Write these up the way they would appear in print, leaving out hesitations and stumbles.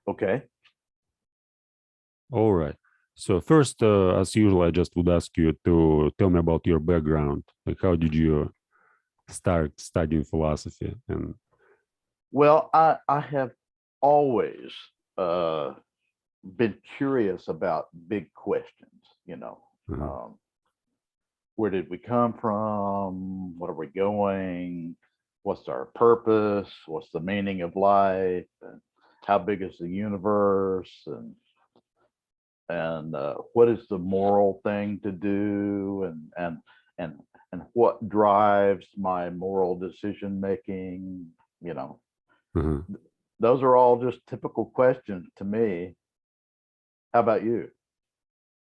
Okay. All right. So first, as usual, I just would ask you to tell me about your background. Like, how did you start studying philosophy? And Well, I have always uh, been curious about big questions, uh, where did we come from? What are we going? What's our purpose? What's the meaning of life? And how big is the universe? And what is the moral thing to do? And and what drives my moral decision making? You know, uh, those are all just typical questions to me. How about you?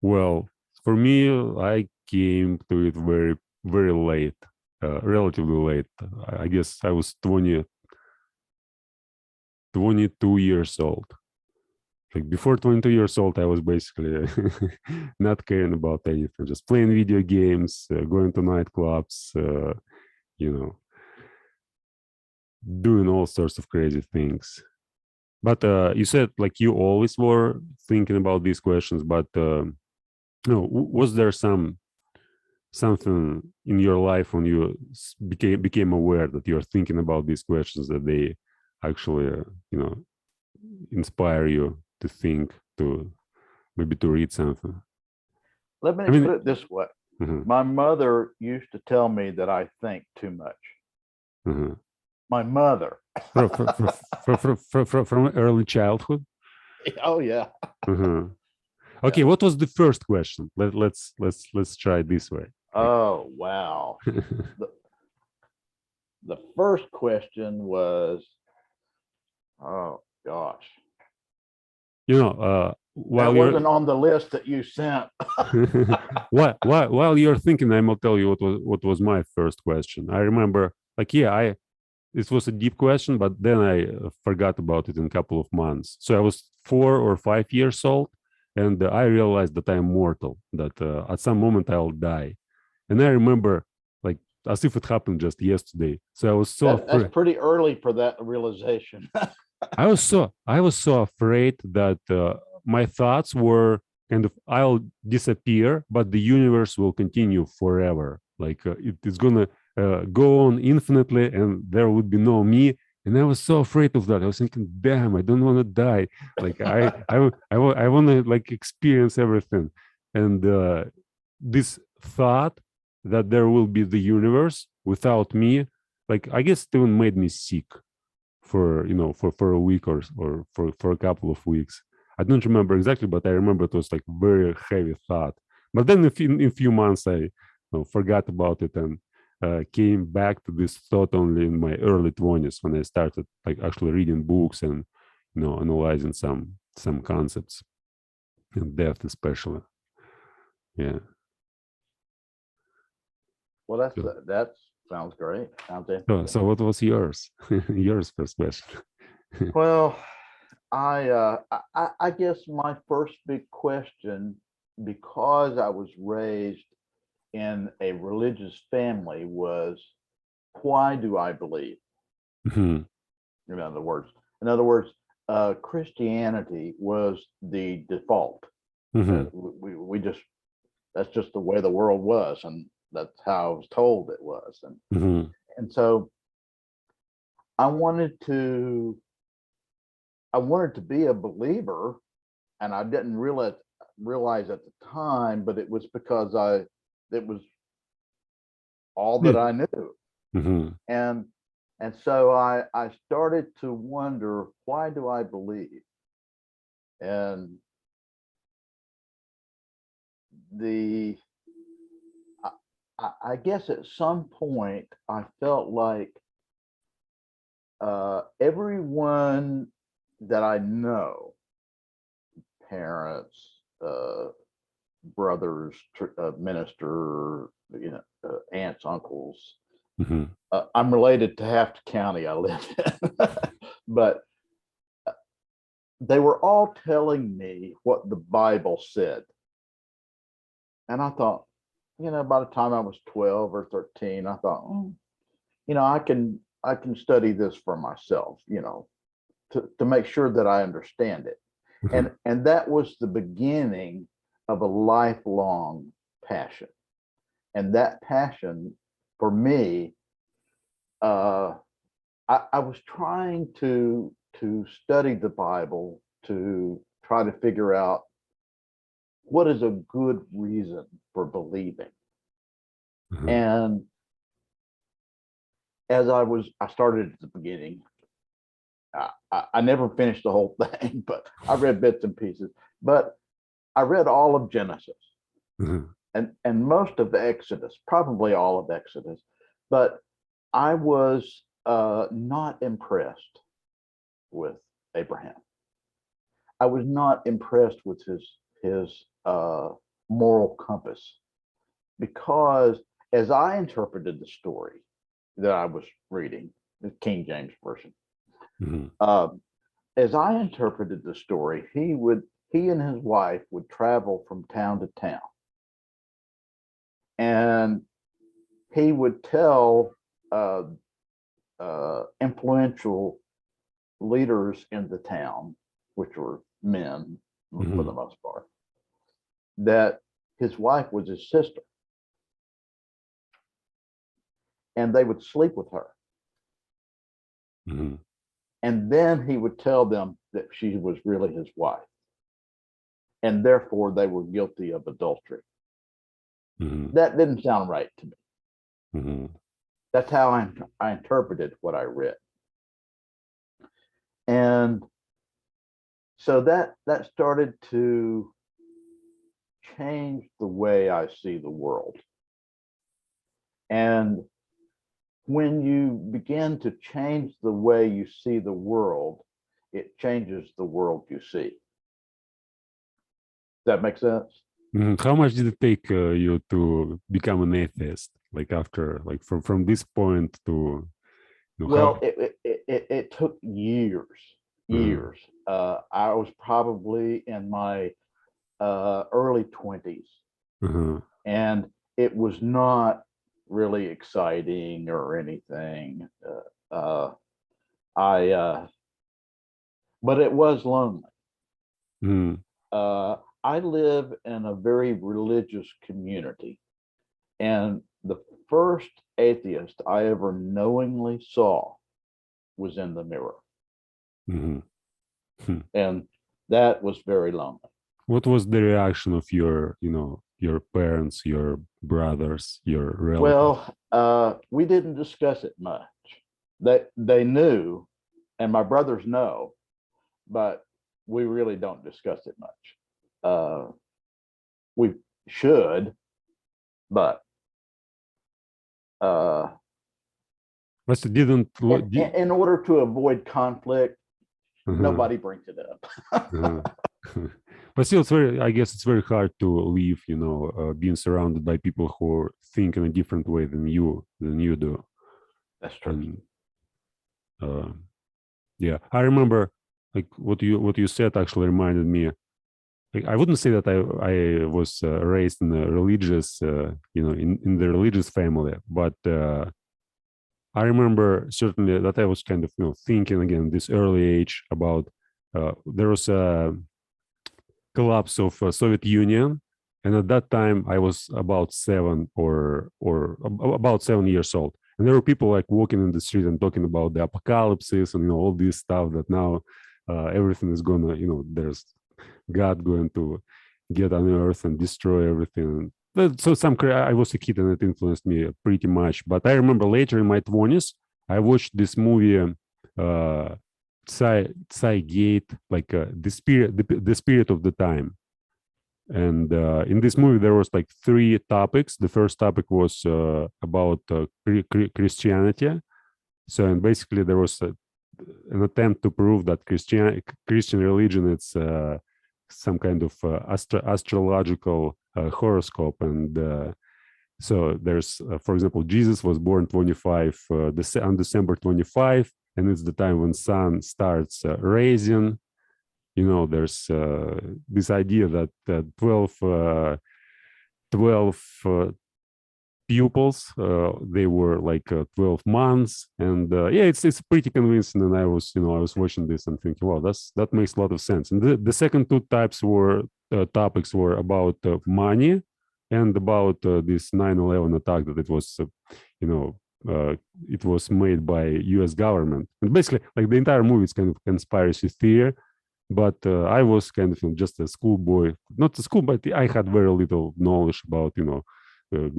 well, for me, I came to it very, very late, relatively late. I guess I was 22 years old. Like before 22 years old, I was basically not caring about anything, just playing video games, going to nightclubs, you know, doing all sorts of crazy things. But you said like you always were thinking about these questions, but no, was there something in your life when you became aware that you're thinking about these questions, that they actually, inspire you to think, to maybe to read something? Let me I put mean, it this way. uh My mother used to tell me that I think too much. uh My mother. from early childhood. Oh yeah. uh Yeah. Okay, what was the first question? Let's try it this way. Oh wow. The first question was, oh gosh, that While you're wasn't on the list that you sent. while you're thinking, I'm gonna tell you what was my first question. I remember, like, yeah, I it was a deep question, but then I forgot about it in a couple of months. So I was 4 or 5 years old, and I realized that I'm mortal, that at some moment I'll die. And I remember, like, as if it happened just yesterday. So I was so That's afraid. pretty early for that realization. I was so afraid that my thoughts were kind of, I'll disappear, but the universe will continue forever. Like it's gonna go on infinitely, and there would be no me. And I was so afraid of that. I was thinking, damn, I don't want to die. Like I want to like experience everything. And this thought that there will be the universe without me, like I guess it even made me sick for for a week or for a couple of weeks. I don't remember exactly, but I remember it was like very heavy thought. But then in few months I forgot about it and came back to this thought only in my early 20s, when I started like actually reading books and analyzing some concepts, and death especially. Yeah. Well, that sounds great. Sounds interesting. So what was yours? Yours first question. Well, I guess my first big question, because I was raised in a religious family, was why do I believe? Mhm, In other words, Christianity was the default. mhm, We just That's just the way the world was, and that's how I was told it was. And mhm, and so I wanted to I wanted to be a believer, and I didn't realize at the time, but it was because it was all that yeah, I knew. mhm, And so I started to wonder, why do I believe? And the I guess at some point I felt like everyone that I know, parents, uh, brothers, minister, aunts, uncles. mhm, I'm related to half the county I live in, but they were all telling me what the Bible said. And I thought, by the time I was 12 or 13, I thought, I can study this for myself. to make sure that I understand it. And that was the beginning of a lifelong passion. And that passion for me, I was trying to study the Bible to try to figure out what is a good reason for believing. And as I started at the beginning. I never finished the whole thing, but I read bits and pieces. But I read all of Genesis and most of Exodus, probably all of Exodus. But I was not impressed with Abraham. I was not impressed with his moral compass, because as I interpreted the story that I was reading, the King James Version, as I interpreted the story, he and his wife would travel from town to town, and he would tell influential leaders in the town, which were men for the most part, that his wife was his sister, and they would sleep with her. And then he would tell them that she was really his wife, and therefore they were guilty of adultery. That didn't sound right to me. That's how I interpreted what I read. And so that started to change the way I see the world. And when you begin to change the way you see the world, it changes the world you see. Does that make sense? How much did it take you to become an atheist? Like after, like from this point to, well, it took years. I was probably in my early 20s, and it was not really exciting or anything. But it was lonely. I live in a very religious community, and the first atheist I ever knowingly saw was in the mirror. And that was very lonely. What was the reaction of your, your parents, your brothers, your relatives? Well, we didn't discuss it much. They knew, and my brothers know, but we really don't discuss it much. We should, but didn't in order to avoid conflict, nobody brings it up. But still, I guess it's very hard to live, being surrounded by people who think in a different way than you do. That's true. And, yeah, I remember, like what you said actually reminded me. Like, I wouldn't say that I was raised in a religious, in the religious family, but I remember certainly that I was kind of, thinking again this early age about there was a collapse of Soviet Union, and at that time I was about 7 or about 7 years old, and there were people like walking in the street and talking about the apocalypse and all this stuff that now everything is gonna, there's God going to get on earth and destroy everything. So I was a kid and it influenced me pretty much. But I remember later in my 20s, I watched this movie, Gate, like the spirit of the time. And in this movie, there was like 3 topics. The first topic was about Christianity. So, and basically there was an attempt to prove that Christian religion, it's some kind of astrological horoscope. And so there's, for example, Jesus was born on December 25, and it's the time when sun starts rising. There's this idea that 12 pupils. They were like 12 months, and yeah, it's pretty convincing. And I was watching this and thinking, wow, that makes a lot of sense. And the second two topics were about money and about this 9/11 attack, that it was you know it was made by U.S. government. And basically, like, the entire movie is kind of conspiracy theory. But I was kind of just a schoolboy, not a school, but I had very little knowledge about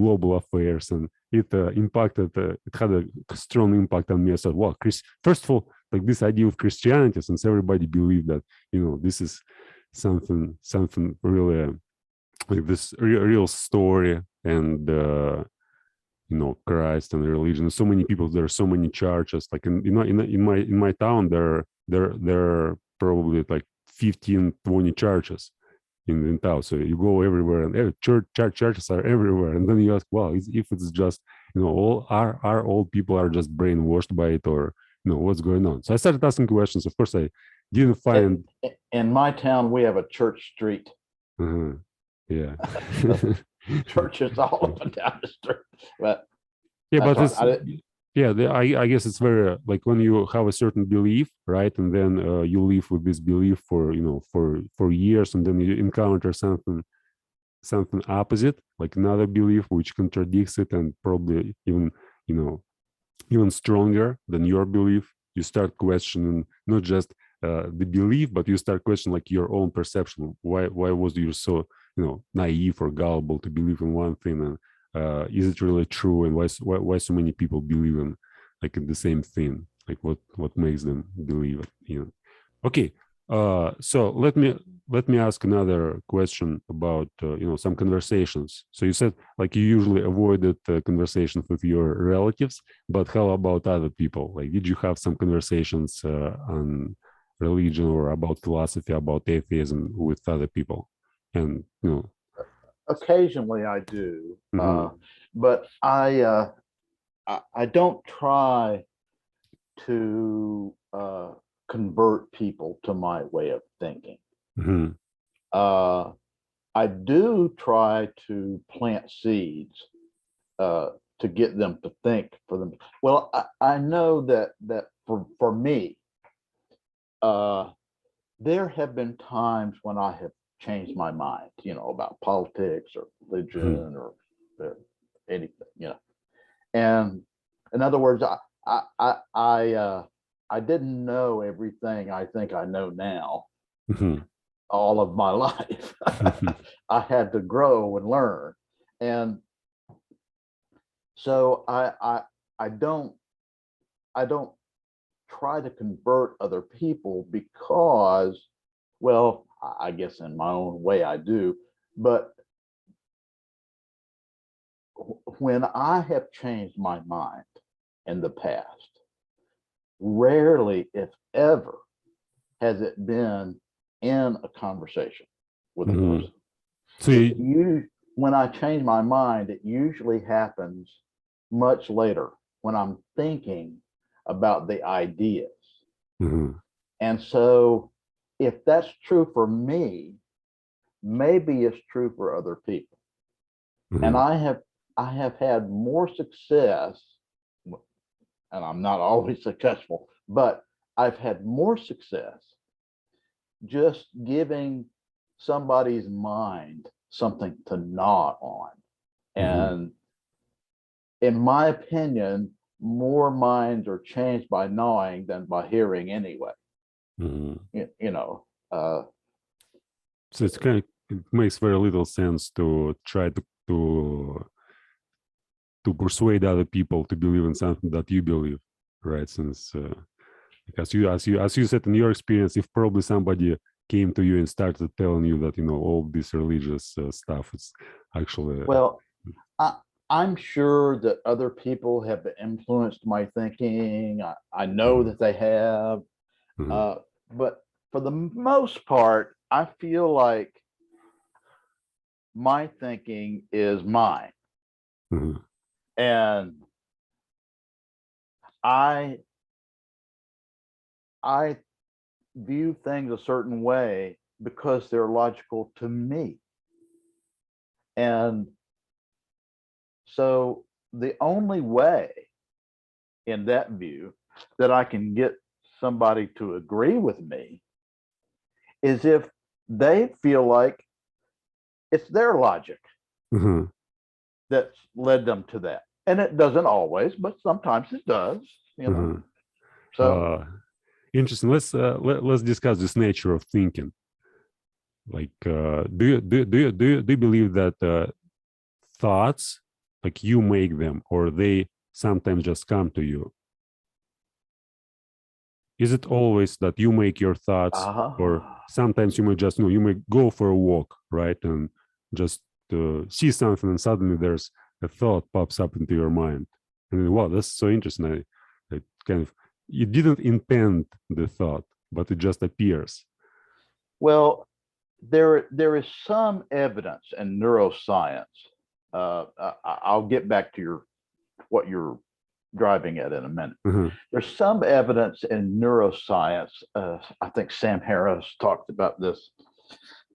global affairs, and it it had a strong impact on me. I thought, wow, first of all, like, this idea of Christianity, since everybody believed that this is something really like this real story, and Christ and religion. So many people, there are so many churches. Like in my town, there are probably like 15, 20 churches in town. So you go everywhere, and churches are everywhere. And then you ask, well, if it's just all our old people are just brainwashed by it, or what's going on? So I started asking questions. Of course, I didn't find. In my town, we have a church street. Yeah. Churches all up and down the street. But yeah, but I guess it's very like when you have a certain belief, right, and then you live with this belief for for years, and then you encounter something opposite, like another belief which contradicts it, and probably even stronger than your belief. You start questioning not just the belief, but you start questioning like your own perception. Why was you so naive or gullible to believe in one thing, and is it really true, and why so many people believe in the same thing? Like what makes them believe it? Okay, so let me ask another question about some conversations. So you said like you usually avoided conversations with your relatives, but how about other people? Like, did you have some conversations on religion or about philosophy, about atheism with other people? And occasionally I do, but I don't try to convert people to my way of thinking. I do try to plant seeds to get them to think for them. Well, I know that for me, there have been times when I have changed my mind, about politics or religion or anything, And in other words, I didn't know everything I think I know now all of my life. I had to grow and learn. And so I don't try to convert other people because, well, I guess in my own way I do, but when I have changed my mind in the past, rarely, if ever, has it been in a conversation with a person. So when I change my mind, it usually happens much later when I'm thinking about the ideas. And so if that's true for me, maybe it's true for other people. And I have had more success, and I'm not always successful, but I've had more success just giving somebody's mind something to gnaw on. And in my opinion, more minds are changed by gnawing than by hearing anyway. So it's it makes very little sense to try to persuade other people to believe in something that you believe, right? Since as you said, in your experience, if probably somebody came to you and started telling you that all this religious stuff is actually, well, I'm sure that other people have influenced my thinking. I know that they have, but for the most part, I feel like my thinking is mine. And I view things a certain way because they're logical to me. And So the only way in that view that I can get somebody to agree with me is if they feel like it's their logic Mhm. that's led them to that. And it doesn't always, but sometimes it does, you know. Mhm. So Interesting. Let's discuss this nature of thinking. Like, do you believe that thoughts, like you make them, or they sometimes just come to you? Is it always that you make your thoughts, or ah, sometimes you may just you may go for a walk, right, and just see something, and suddenly there's a thought pops up into your mind, and wow, that's so interesting. I kind of you didn't intend the thought, but it just appears. well, there is some evidence in neuroscience. I'll get back to your what you're driving at in a minute. Mhm. There's some evidence in neuroscience. I think Sam Harris talked about this,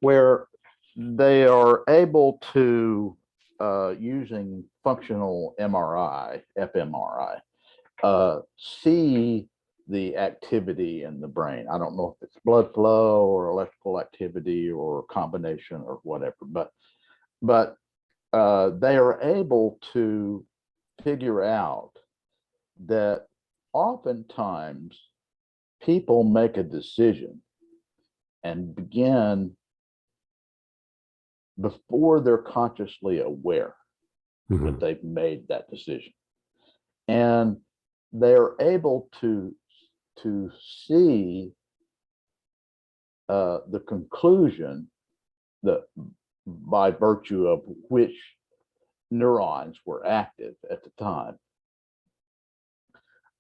where they are able to, using functional MRI, fMRI, see the activity in the brain. I don't know if it's blood flow or electrical activity or a combination or whatever, but they are able to figure out that oftentimes people make a decision and begin before they're consciously aware that Mhm. they've made that decision. And they're able to see the conclusion that by virtue of which neurons were active at the time,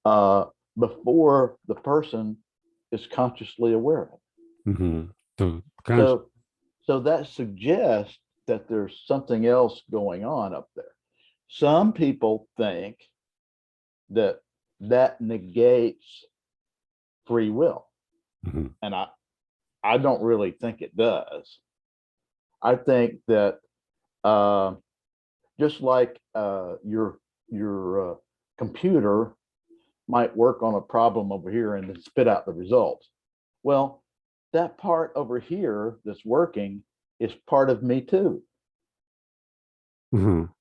uh, before the person is consciously aware of it. Mhm. So kind So that suggests that there's something else going on up there. Some people think that that negates free will, Mhm. and I don't really think it does. I think that uh, just like your computer might work on a problem over here and then spit out the results. Well, that part over here that's working is part of me too. Mhm.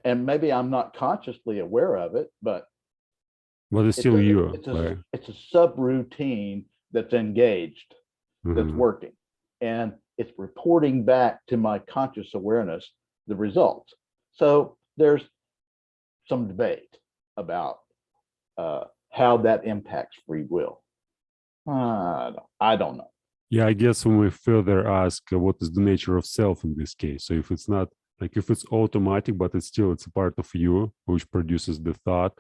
And maybe I'm not consciously aware of it, but But it's it's still a you, it's a right? it's a subroutine that's engaged, that's Mhm. working, and it's reporting back to my conscious awareness the results. So there's some debate about how that impacts free will. I don't know. Yeah, I guess when we further ask what is the nature of self in this case. So if it's not like if it's automatic, but it's a part of you which produces the thought,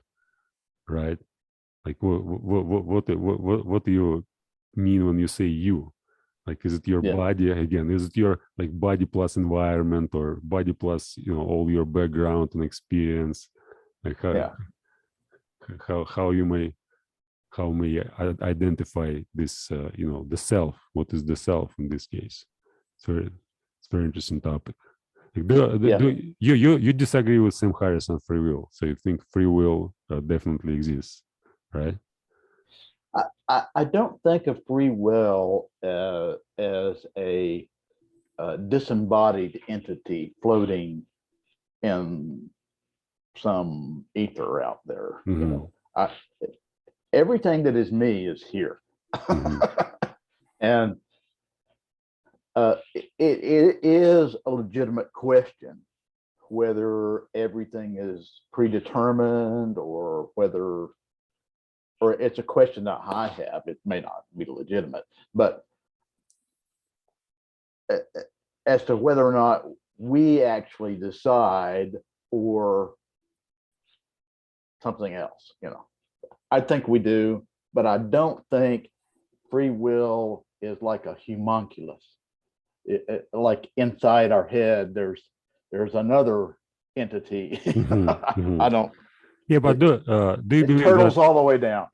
right? Like what do you mean when you say you? Like is it your Yeah, body again? Is it your like body plus environment or body plus all your background and experience? Like yeah, how you may identify this the self, what is the self in this case. It's very interesting topic. Like, yeah. you disagree with Sam Harris on free will, so you think free will definitely exists, right? I don't think of free will as a disembodied entity floating in some ether out there. Mm-hmm. Everything that is me is here, Mm-hmm. and it is a legitimate question whether everything is predetermined or it's a question that I have. It may not be legitimate, but as to whether or not we actually decide or something else, I think we do, but I don't think free will is like a homunculus. Like inside our head, there's another entity. Mm-hmm. Mm-hmm. I don't. Yeah, but do you It believe that turtles all the way down.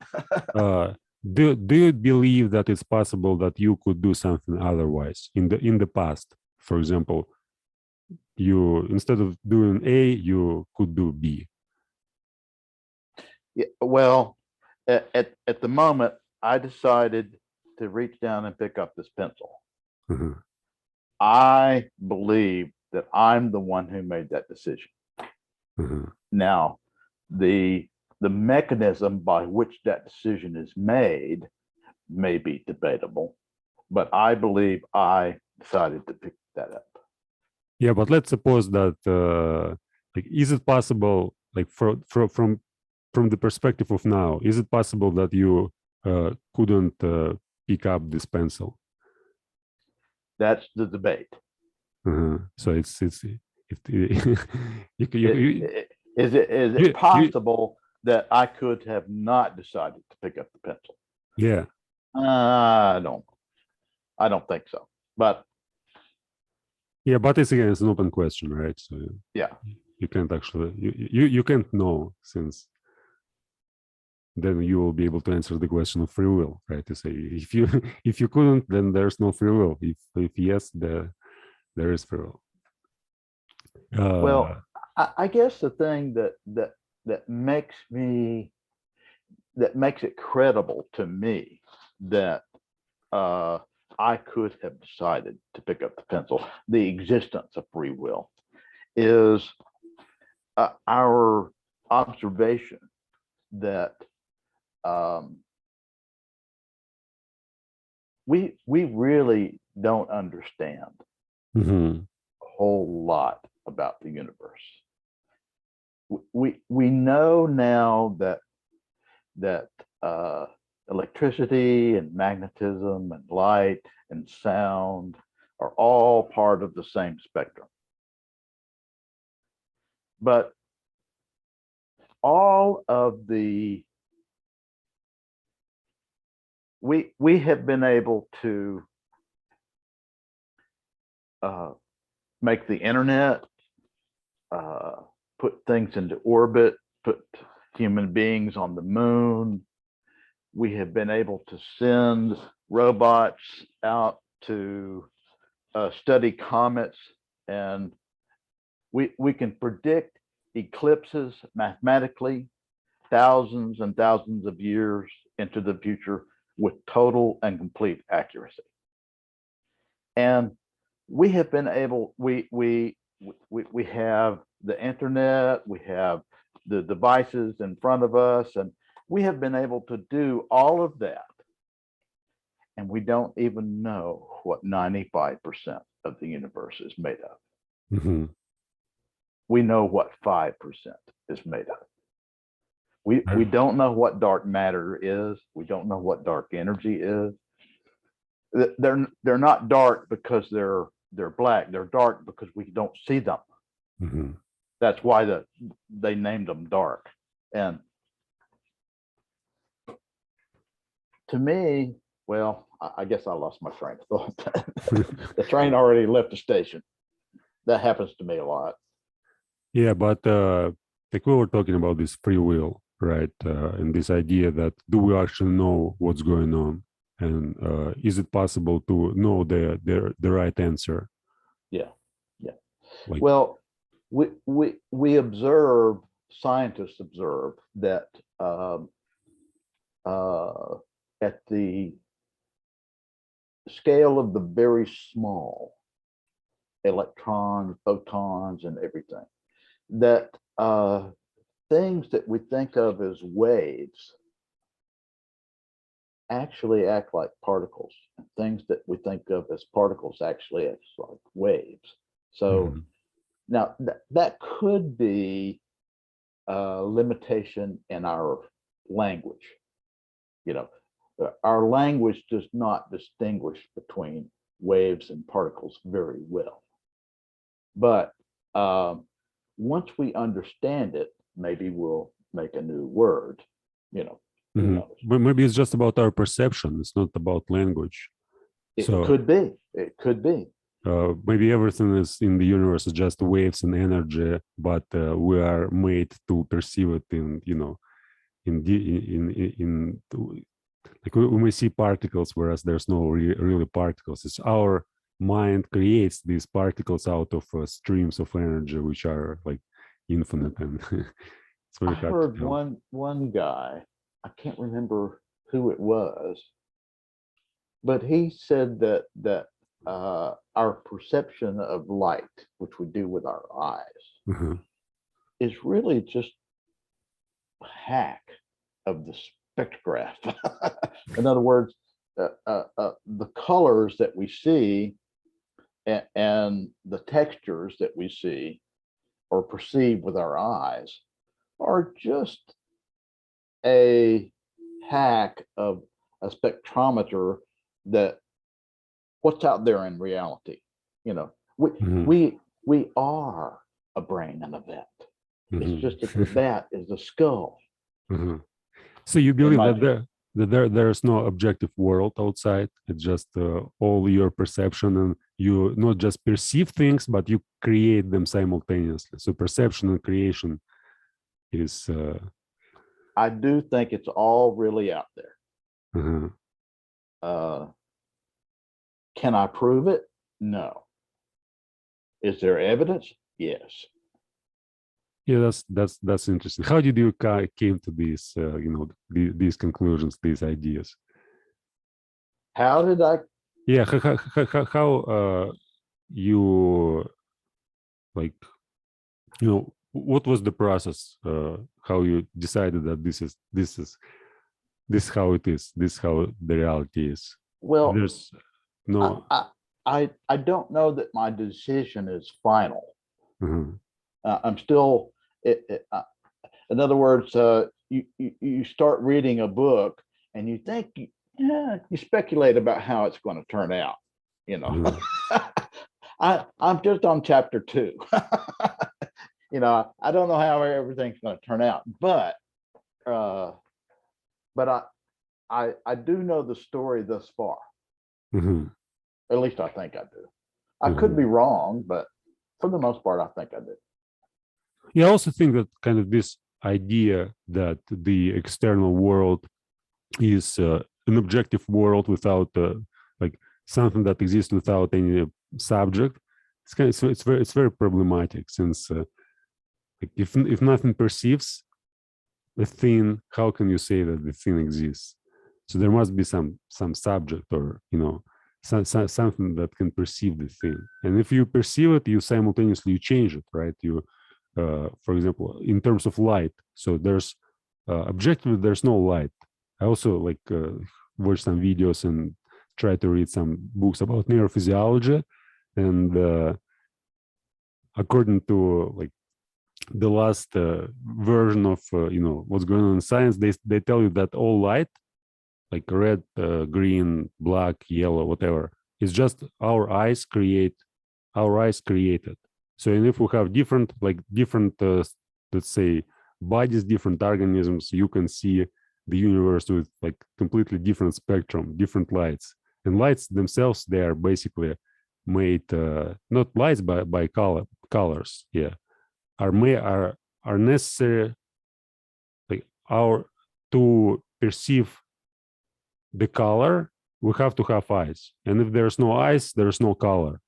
uh, do you believe that it's possible that you could do something otherwise in the past, for example, you, instead of doing A, you could do B. Yeah, well, at the moment, I decided to reach down and pick up this pencil. Mhm. I believe that I'm the one who made that decision. Mhm. Now, the mechanism by which that decision is made may be debatable, but I believe I decided to pick that up. Yeah, but let's suppose that like, is it possible, like from the perspective of now, is it possible that you couldn't pick up this pencil? That's the debate. So it's if Is you, it possible that I could have not decided to pick up the pencil? yeah. I don't think so. But Yeah, but it's again, it's an open question, right? So yeah, you can't actually you can't know, since then you will be able to answer the question of free will, right? To say if you if you couldn't, then there's no free will. If yes, there is free will. well, I guess the thing that makes it credible to me that I could have decided to pick up the pencil, the existence of free will, is our observation that we really don't understand Mhm. a whole lot about the universe. We know now that electricity and magnetism and light and sound are all part of the same spectrum. But all of the we have been able to make the internet, put things into orbit, put human beings on the moon. We have been able to send robots out to study comets, and we can predict eclipses mathematically thousands and thousands of years into the future with total and complete accuracy. And we have been able, we have the internet, we have the devices in front of us, and we have been able to do all of that. And we don't even know what 95% of the universe is made of. Mhm. We know what 5% is made of. We don't know what dark matter is. We don't know what dark energy is. They're not dark because they're black. They're dark because we don't see them. Mhm. That's why they named them dark. And to me, well, I guess I lost my train of thought. The train already left the station. That happens to me a lot. Yeah, but like we were talking about this free will, right? And this idea that do we actually know what's going on, and is it possible to know the right answer? Yeah, yeah. Like, Well, we observe, scientists observe that at the scale of the very small electrons, photons, and everything, that things that we think of as waves actually act like particles, and things that we think of as particles actually act like waves. So mhm. now that could be a limitation in our language. You know, our language does not distinguish between waves and particles very well. But once we understand it, maybe we'll make a new word. You know, who Mhm. knows? But maybe it's just about our perception. It's not about language. It So could be. It could be. maybe everything is in the universe is just waves and energy, but we are made to perceive it in, in the in like we may see particles, whereas there's no really particles. It's our mind creates these particles out of streams of energy, which are like infinite, and it's I very hard to heard tell. one guy, I can't remember who it was, but he said that our perception of light, which we do with our eyes, Uh-huh. is really just a hack of the spectrograph. In other words, the colors that we see and the textures that we see or perceive with our eyes are just a hack of a spectrometer that what's out there in reality. You know, Mhm, we are a brain and a vat. It's mhm, just that the vat is the skull. mhm. So you In believe my that there's no objective world outside. It's just all your perception, and you not just perceive things, but you create them simultaneously. So perception and creation is I do think it's all really out there. uh-huh. Uh, can I prove it? No. Is there evidence? Yes. Yeah, that's interesting. How did you came to these these conclusions, these ideas? How did I? Yeah, how you like what was the process? How you decided that this how it is, this how the reality is? Well, There's no. I don't know that my decision is final. Uh-huh. I'm still. In other words, you start reading a book and you think, yeah, you speculate about how it's going to turn out. You know, Uh-huh. I'm just on chapter 2. You know, I don't know how everything's going to turn out, uh, but I do know the story thus far. Uh-huh. At least I think I do. I could Uh-huh. be wrong, but for the most part, I think I do. Yeah, I also think that kind of this idea that the external world is an objective world without like something that exists without any subject. It's kind of, so it's very problematic, since like if nothing perceives the thing, how can you say that the thing exists? So there must be some subject, or something that can perceive the thing. And if you perceive it, you simultaneously you change it, right? You for example, in terms of light, so there's objectively there's no light. I also like watch some videos and try to read some books about neurophysiology, and according to like the last version of what's going on in science, they tell you that all light, like red, green, black, yellow, whatever, is just our eyes created. So, and if we have different let's say bodies, different organisms, you can see the universe with like completely different spectrum, different lights. And lights themselves, they are basically made not lights by colors, yeah, are necessary, like our to perceive the color. We have to have eyes, and if there's no eyes, there's no color.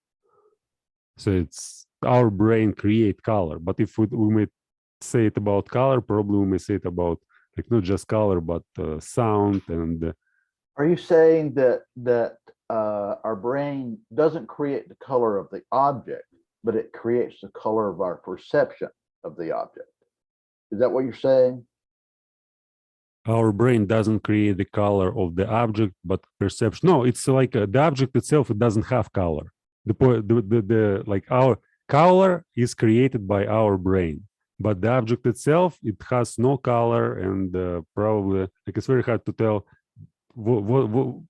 So it's our brain create color. But if we may say it about color, probably we may say it about like not just color but sound and Are you saying that our brain doesn't create the color of the object, but it creates the color of our perception of the object? Is that what you're saying? our brain doesn't create the color of the object but perception. No, it's like the object itself, it doesn't have color. The like our color is created by our brain, but the object itself, it has no color, and probably like it's very hard to tell what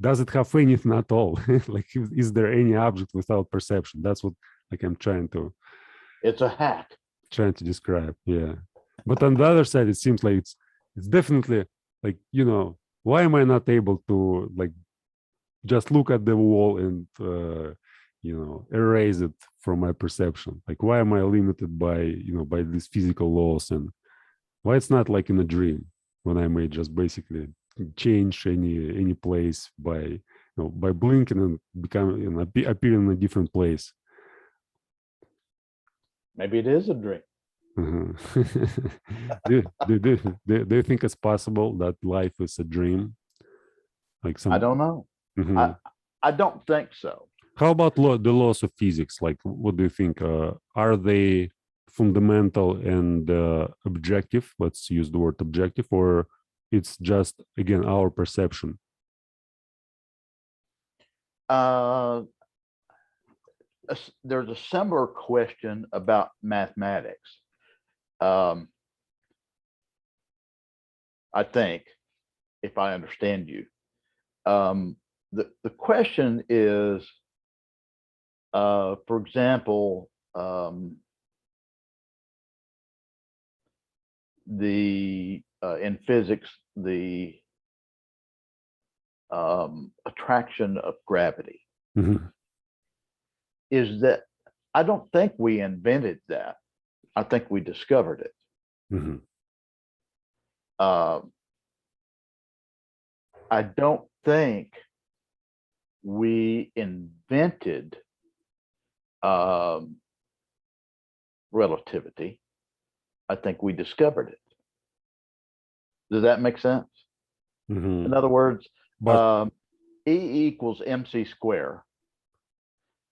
does it have anything at all. Like is there any object without perception? That's what like I'm It's a hack. trying to describe. Yeah, but on the other side, it seems like it's definitely like why am I not able to like just look at the wall and erase it from my perception? Like why am I limited by these physical laws, and why it's not like in a dream when I may just basically change any place by by blinking and appear in a different place. Maybe it is a dream. Mhm. Do you think it's possible that life is a dream? Like I don't know. Mhm. I don't think so. How about the laws of physics? Like, what do you think? Are they fundamental and objective? Let's use the word objective, or it's just, again, our perception? Uh, there's a similar question about mathematics. I think, if I understand you, the question is, for example, in physics, the attraction of gravity. Mhm. Is that I don't think we invented that. I think we discovered it. Mhm. I don't think we invented relativity. I think we discovered it. Does that make sense? Mhm. In other words, But E equals mc square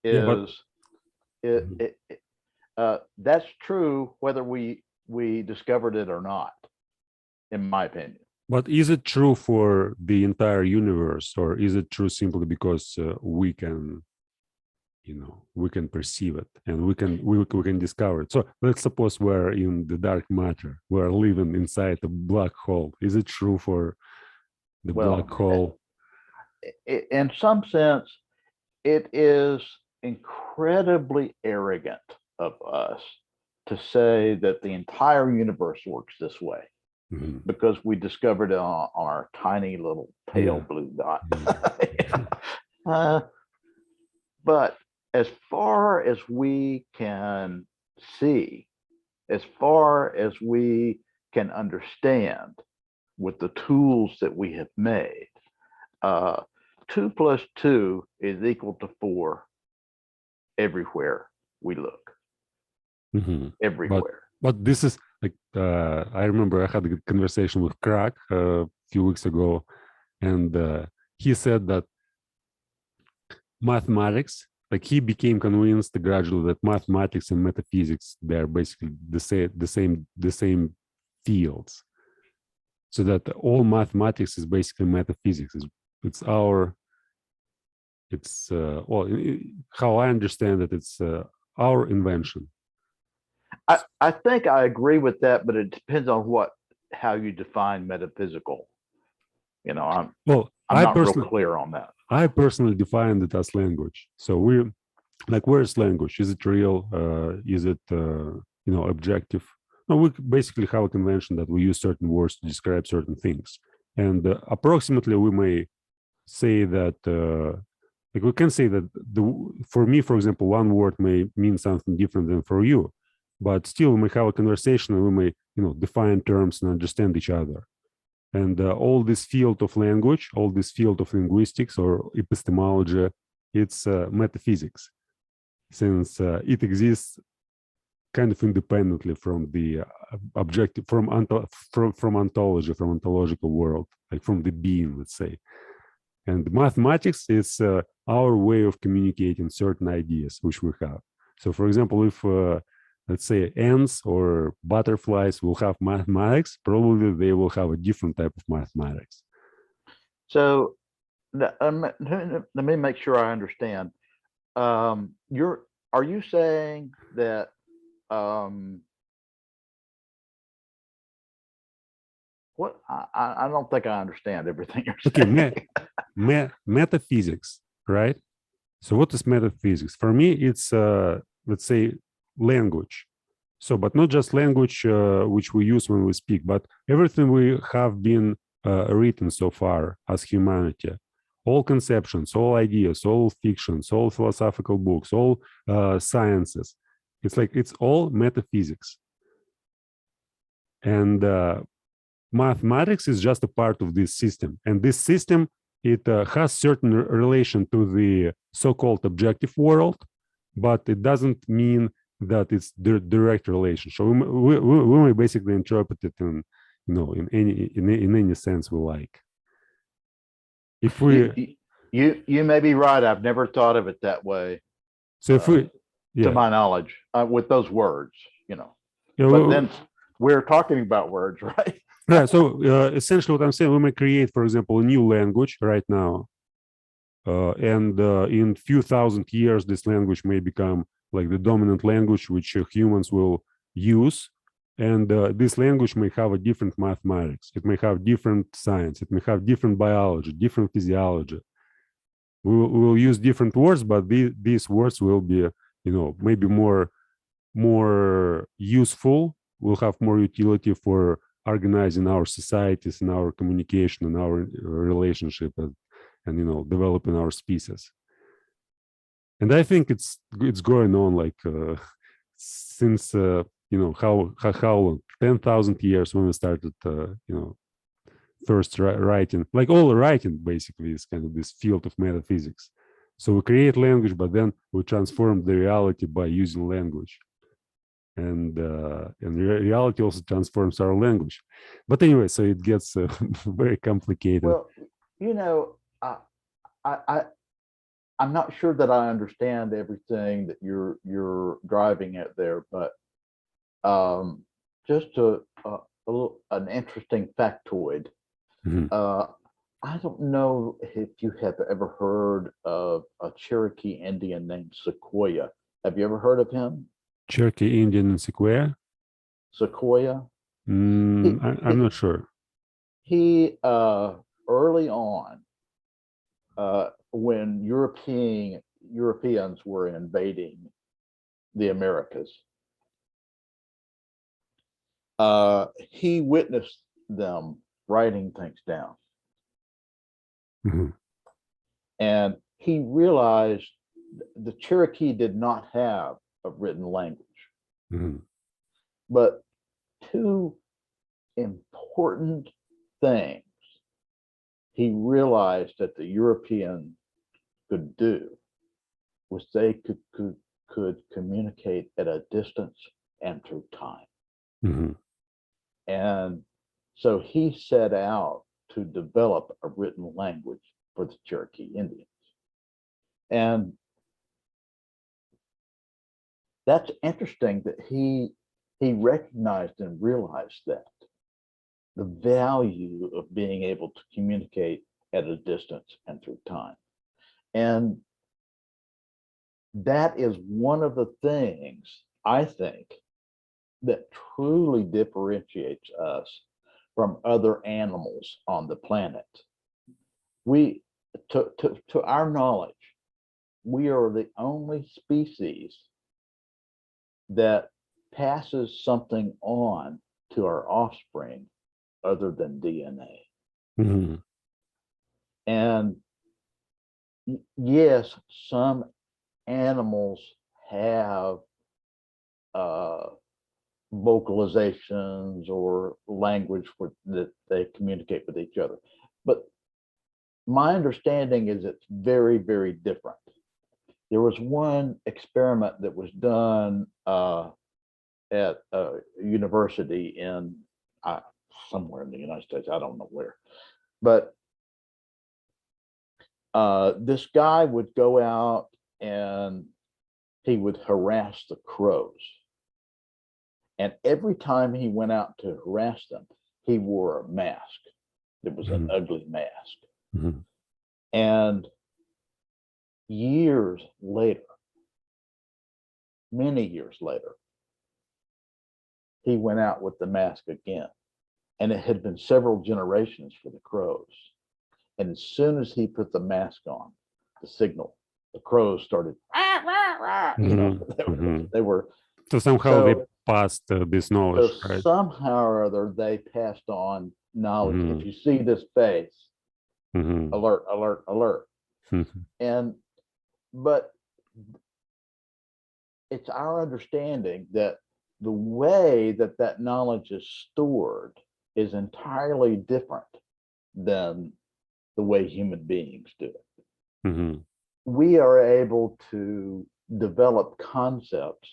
yeah, but is that's true whether we discovered it or not, in my opinion. is it true for the entire universe, or is it true simply because we can, we can perceive it and we can discover it? So let's suppose we're in the dark matter, we're living inside a black hole. Is it true for the black Well, hole? in some sense, it is incredibly arrogant of us to say that the entire universe works this way, Mhm. because we discovered it on our tiny little pale Yeah. blue dot. Yeah. But as far as we can see, as far as we can understand with the tools that we have made, 2 plus 2 is equal to 4 everywhere we look. Mhm. Everywhere. But this is like, I remember I had a conversation with Crack a few weeks ago, and he said that mathematics, like, he became convinced gradually that mathematics and metaphysics, they're basically the same fields. So that all mathematics is basically metaphysics. It's our, how I understand it, it's our invention. I think I agree with that, but it depends on how you define metaphysical. Well, I'm not real clear on that. I personally defined it as language. So where's language? Is it real? Is it objective? No, we basically have a convention that we use certain words to describe certain things, and approximately we may say that, like, we can say that for me, for example, one word may mean something different than for you, but still we may have a conversation and we may define terms and understand each other. And all this field of language, all this field of linguistics or epistemology, it's metaphysics, since it exists kind of independently from the objective, from ontology, from ontological world, like from the being, let's say. And mathematics is our way of communicating certain ideas which we have. So, for example, if let's say ants or butterflies will have mathematics, probably they will have a different type of mathematics. So let me make sure I understand. Are you saying that what I don't think I understand everything you're saying. Okay, metaphysics, right? So what is metaphysics? For me, it's let's say language. So, but not just language which we use when we speak, but everything we have been written so far as humanity, all conceptions, all ideas, all fictions, all philosophical books, all sciences. It's all metaphysics. And mathematics is just a part of this system. And this system it has certain relation to the so-called objective world, but it doesn't mean that it's the direct relation. So we may basically interpret it in, in any sense we like. If we you may be right. I've never thought of it that way. So if we, to my knowledge, with those words, but then we're talking about words, right? Right. So essentially, what I'm saying, we may create, for example, a new language right now, and in few thousand years, this language may become like the dominant language which humans will use, and this language may have a different mathematics. It may have different science. It may have different biology, different physiology. We will use different words, but these words will be, maybe more useful, will have more utility for organizing our societies and our communication and our relationship and developing our species. And I think it's going on like since how long, 10,000 years when we started first writing, like all writing basically is kind of this field of metaphysics. So we create language, but then we transform the reality by using language. And reality also transforms our language. But anyway, so it gets very complicated. Well, I'm not sure that I understand everything that you're driving at there, but just an interesting factoid. I don't know if you have ever heard of a Cherokee Indian named Sequoyah. Have you ever heard of him? Cherokee Indian Sequoyah? Sequoyah? I'm not sure. He early on, when Europeans were invading the Americas, he witnessed them writing things down. And he realized the Cherokee did not have a written language. But two important things he realized that the European could do was they could communicate at a distance and through time. And so he set out to develop a written language for the Cherokee Indians. And that's interesting that he recognized and realized that the value of being able to communicate at a distance and through time. And that is one of the things I think that truly differentiates us from other animals on the planet. We, to our knowledge, we are the only species that passes something on to our offspring other than DNA. And yes, some animals have vocalizations or language that they communicate with each other. But my understanding is it's very, very different. There was one experiment that was done at a university in somewhere in the United States, I don't know where, but this guy would go out and he would harass the crows. And every time he went out to harass them, he wore a mask. It was an ugly mask. And years later, many years later, he went out with the mask again. And it had been several generations for the crows. And as soon as he put the mask on, the crows started, they were. So somehow they passed this knowledge, So right? somehow or other, they passed on knowledge. If you see this face, alert, alert, alert. But it's our understanding that the way that knowledge is stored is entirely different than the way human beings do it. Mm-hmm. We are able to develop concepts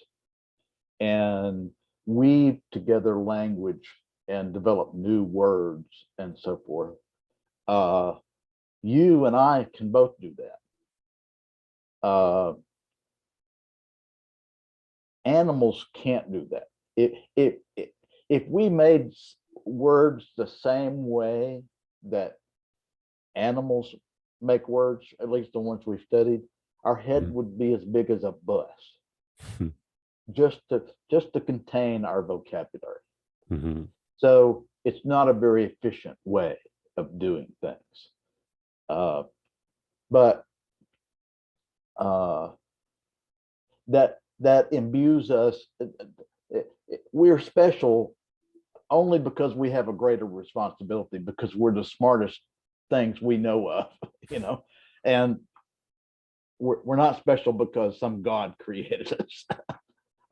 and weave together language and develop new words and so forth. You and I can both do that. Animals can't do that. If we made words the same way that animals make words, at least the ones we've studied, our head would be as big as a bus, just to contain our vocabulary. Mm-hmm. So it's not a very efficient way of doing things. But that imbues us. We're special only because we have a greater responsibility, because we're the smartest things we know of, and we're not special because some God created us.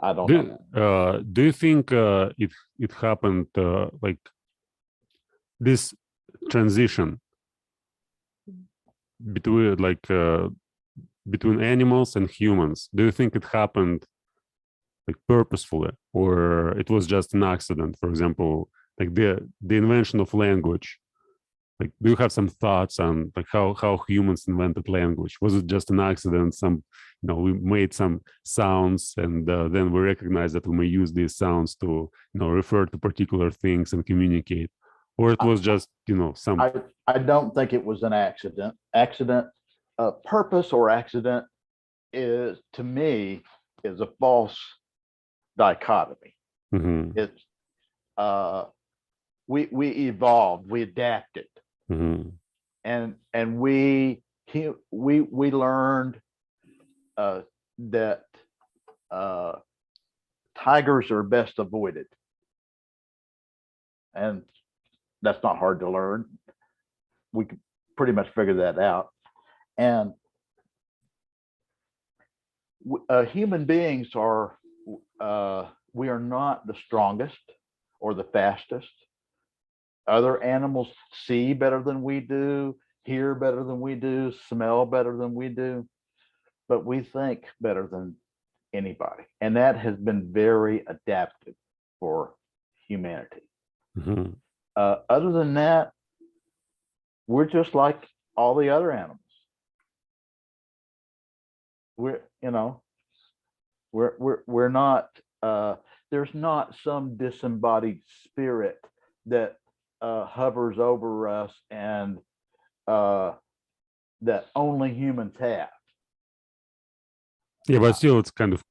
I don't know. Do you think it happened like this transition between animals and humans? Do you think it happened like purposefully, or it was just an accident? For example, like the invention of language. Like, do you have some thoughts on like how humans invented language? Was it just an accident? We made some sounds, and then we recognized that we may use these sounds to refer to particular things and communicate, or it was just some. I don't think it was an accident. Purpose or accident is, to me, is a false dichotomy. Mm-hmm. It's we evolved, we adapted, mm-hmm. and we learned that tigers are best avoided, and that's not hard to learn. We could pretty much figure that out. And human beings we are not the strongest or the fastest. Other animals see better than we do, hear better than we do, smell better than we do, but we think better than anybody. And that has been very adaptive for humanity. Mm-hmm. Other than that, we're just like all the other animals. We're not, there's not some disembodied spirit that hovers over us and that only humans have. Yeah, but still, it's kind of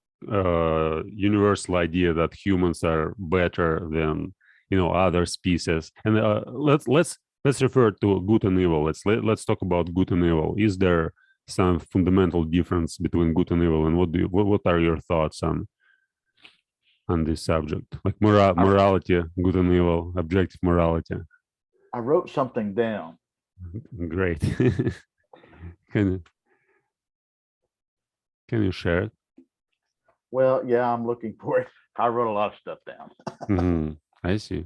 universal idea that humans are better than other species. And let's refer to good and evil. Let's talk about good and evil. Is there some fundamental difference between good and evil, and what are your thoughts on this subject, like morality, good and evil, objective morality? I wrote something down. Great. Can you share it? Well, yeah, I'm looking for it. I wrote a lot of stuff down. Mm-hmm. I see.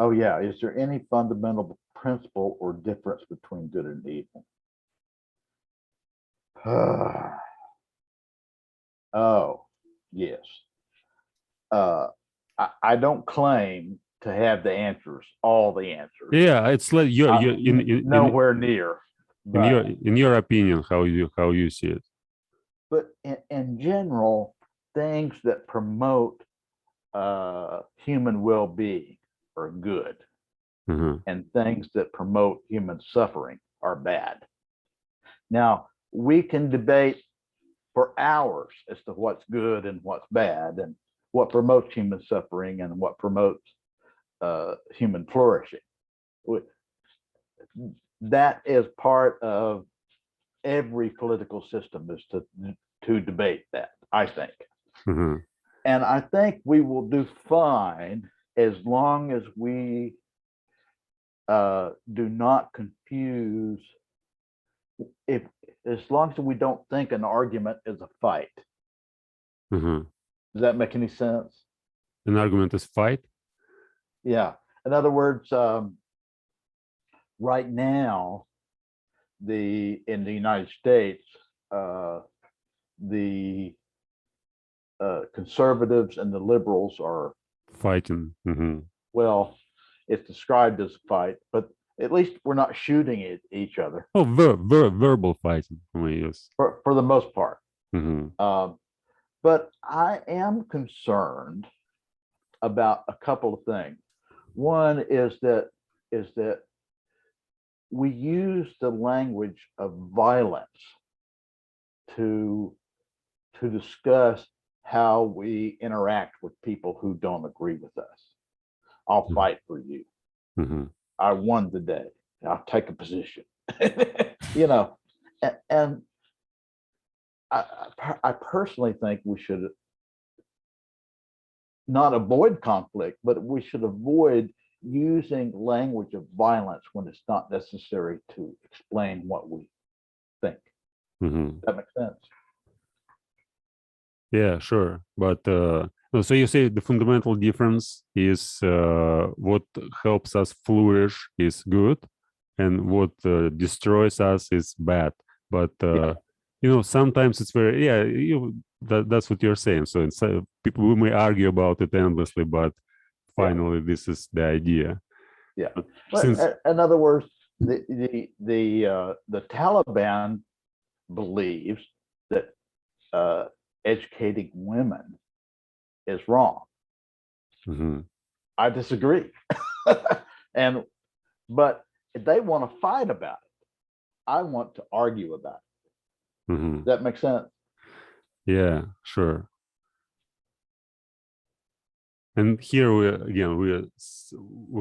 Oh yeah, is there any fundamental principle or difference between good and evil? Oh, yes. I don't claim to have the answers, all the answers. Yeah, it's like you're nowhere near. But in your opinion, how you see it. But in general, things that promote human well-being are good, Mm-hmm. and things that promote human suffering are bad. Now, we can debate for hours as to what's good and what's bad, and what promotes human suffering and what promotes human flourishing. That is part of every political system, is to debate that, I think. Mm-hmm. And I think we will do fine as long as we do not confuse. as long as we don't think an argument is a fight. Mhm. Does that make any sense? An argument is fight. Yeah. In other words, right now, in the United States, the conservatives and the liberals are, Fighting. Mhm. well, it's described as a fight, but at least we're not shooting at each other Oh, verbal fighting. Yes. for the most part. Mhm. But I am concerned about a couple of things. One is that we use the language of violence to discuss how we interact with people who don't agree with us. I'll Mhm. fight for you. Mhm. I won today. I'll take a position. You know, and I personally think we should not avoid conflict, but we should avoid using language of violence when it's not necessary to explain what we think. Mhm. That makes sense. Yeah, sure. But no, so you say the fundamental difference is what helps us flourish is good, and what destroys us is bad. But Yeah, sometimes it's very that's what you're saying. So people we may argue about it endlessly, but yeah, finally this is the idea. yeah. But But since in other words, the Taliban believes that educating women is wrong. Mhm, I disagree. and but they want to fight about it. I want to argue about it. mhm. Does that make sense? Yeah, sure. And here we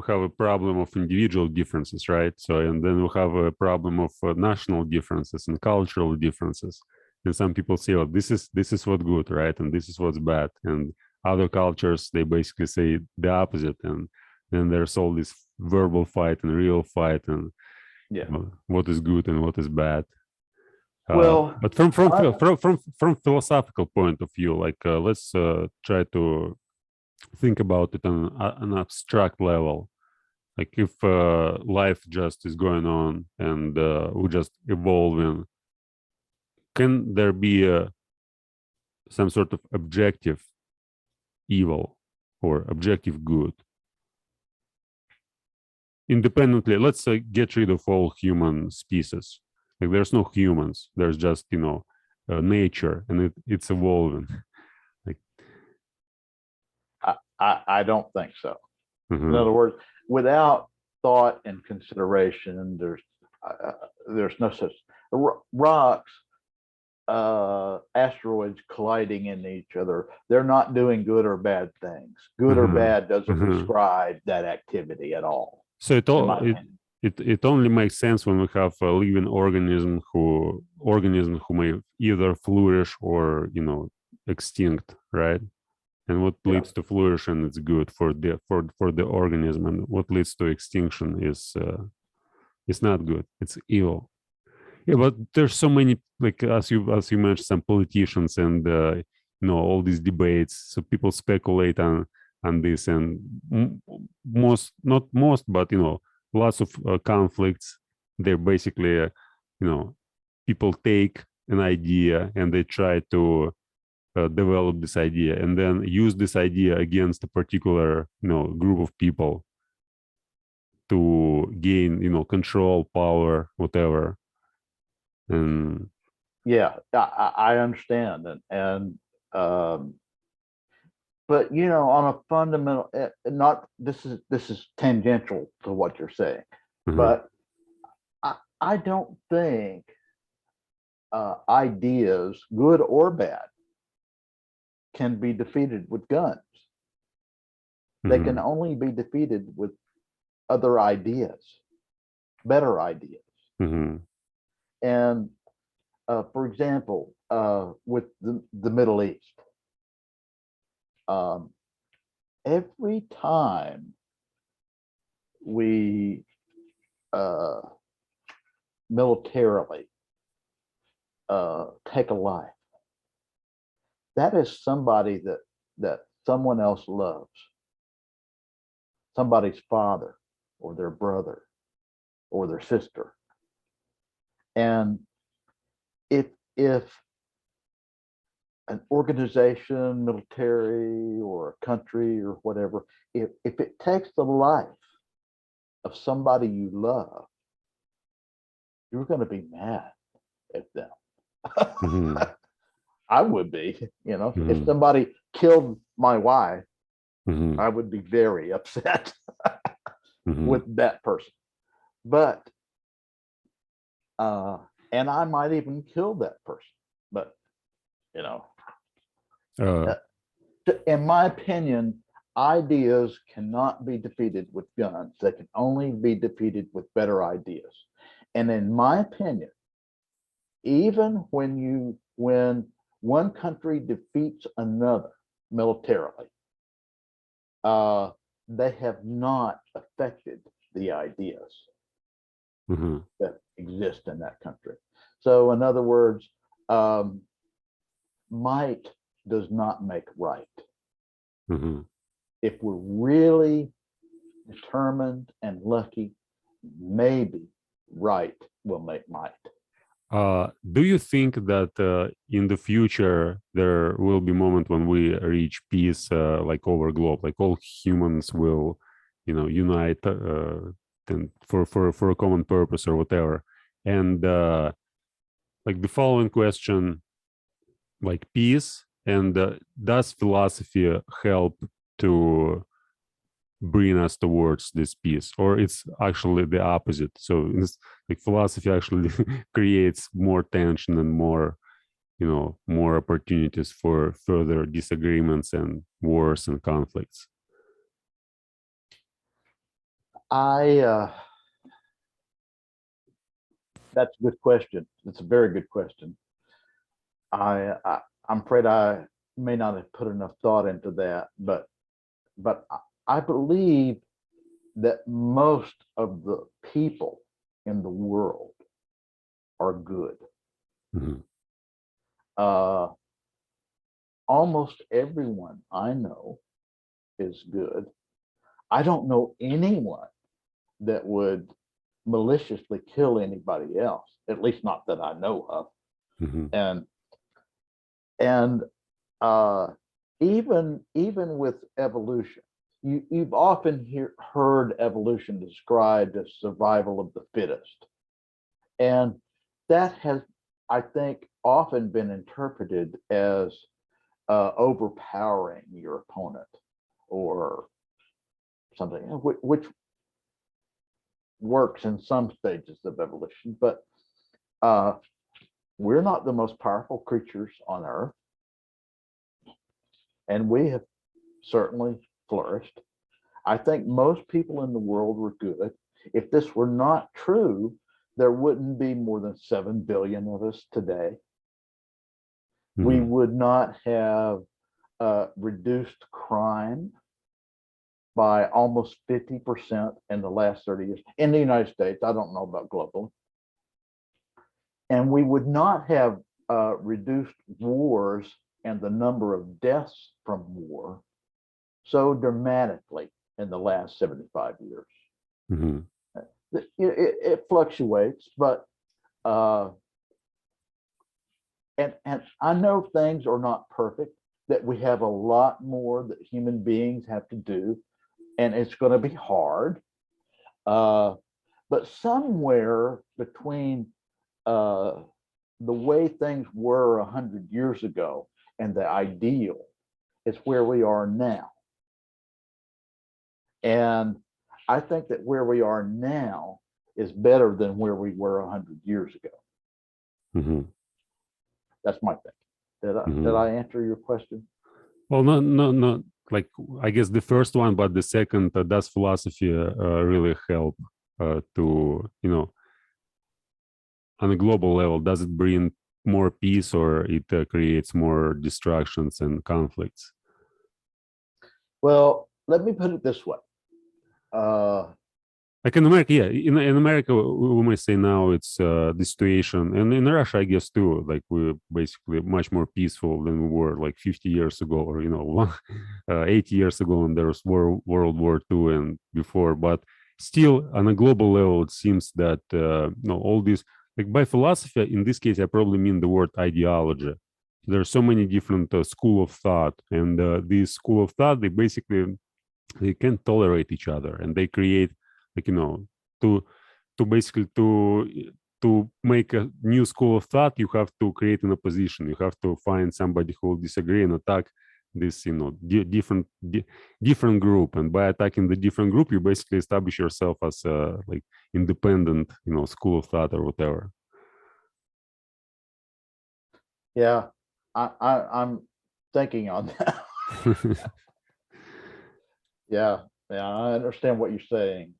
have a problem of individual differences, right? So and then we have a problem of national differences and cultural differences. And some people say, "Oh, this is what's good, right? And this is what's bad." And other cultures they basically say the opposite. And then there's all this verbal fight and real fight and Yeah. what is good and what is bad. Well, But from from I, from philosophical point of view, like let's try to think about it on an abstract level, like if life just is going on and we're just evolving, can there be some sort of objective evil or objective good independently? Let's get rid of all human species. Like there's no humans, there's just nature, and it's evolving. Like I don't think so. In mhm, other words, without thought and consideration, there's no such rocks, asteroids colliding in each other. They're not doing good or bad things. Good or mhm, bad doesn't mhm. describe that activity at all, So it in all my opinion. it only makes sense when we have a living organism who may either flourish or extinct, right? And what Yeah. leads to flourishing is good for the organism, and what leads to extinction is not good. It's evil. Yeah, but there's so many, like as you mentioned, some politicians and all these debates. So people speculate on this, and most, not most, but lots of conflicts. They're basically people take an idea and they try to develop this idea and then use this idea against a particular group of people to gain control, power, whatever. And Yeah, I understand, and um, but on a fundamental, not this is tangential to what you're saying, mhm, but I don't think ideas, good or bad, can be defeated with guns. They can mhm, only be defeated with other ideas, better ideas. mhm, And for example, with the Middle East, um, every time we uh, militarily take a life. That is somebody that someone else loves, somebody's father or their brother or their sister. And if an organization, military, or a country or whatever, if it takes the life of somebody you love, you're going to be mad at them. Mm-hmm. I would be, you know, Mm-hmm. if somebody killed my wife, Mm-hmm. I would be very upset Mm-hmm. with that person. But and I might even kill that person. But you know, Uh, in my opinion, ideas cannot be defeated with guns. They can only be defeated with better ideas. And in my opinion, even when one country defeats another militarily, they have not affected the ideas mm-hmm. that exist in that country. So, in other words, might does not make right. Mm-hmm. If we're really determined and lucky, maybe right will make might. Do you think that in the future there will be a moment when we reach peace, like over globe, like all humans will, unite for a common purpose or whatever? And like the following question, like peace, and does philosophy help to bring us towards this peace, or it's actually the opposite? So it's like philosophy actually creates more tension and more more opportunities for further disagreements and wars and conflicts. That's a good question. It's a very good question. I'm afraid I may not have put enough thought into that, but I believe that most of the people in the world are good. Mm-hmm. Almost everyone I know is good. I don't know anyone that would maliciously kill anybody else, at least not that I know of. Mm-hmm. And even with evolution, you've often heard evolution described as survival of the fittest, and that has, I think, often been interpreted as overpowering your opponent or something, which works in some stages of evolution, but we're not the most powerful creatures on earth, and we have certainly flourished. I think most people in the world were good. If this were not true, there wouldn't be more than 7 billion of us today. Mm-hmm. We would not have reduced crime by almost 50% in the last 30 years in the United States. I don't know about globally. And we would not have reduced wars and the number of deaths from war so dramatically in the last 75 years. Mm-hmm. It fluctuates, but and I know things are not perfect, that we have a lot more that human beings have to do, and it's going to be hard. But somewhere between the way things were 100 years ago and the ideal is where we are now. And I think that where we are now is better than where we were 100 years ago. Mm-hmm. That's my thing. Mm-hmm. Did I answer your question? Well, no. Like, I guess the first one, but the second, does philosophy really help to, on a global level? Does it bring more peace, or it creates more distractions and conflicts? Well, let me put it this way. like in America, yeah, in America, we may say now it's the situation, and in Russia, I guess too. Like we're basically much more peaceful than we were like 50 years ago, or 80 years ago, and there was World War II and before. But still, on a global level, it seems that all these, like by philosophy, in this case, I probably mean the word ideology. There are so many different school of thought, and these school of thought, they can't tolerate each other, and they create, like to basically to make a new school of thought, you have to create an opposition. You have to find somebody who will disagree and attack this different group, and by attacking the different group, you basically establish yourself as a like independent school of thought or whatever. Yeah, I'm thinking on that. Yeah, I understand what you're saying.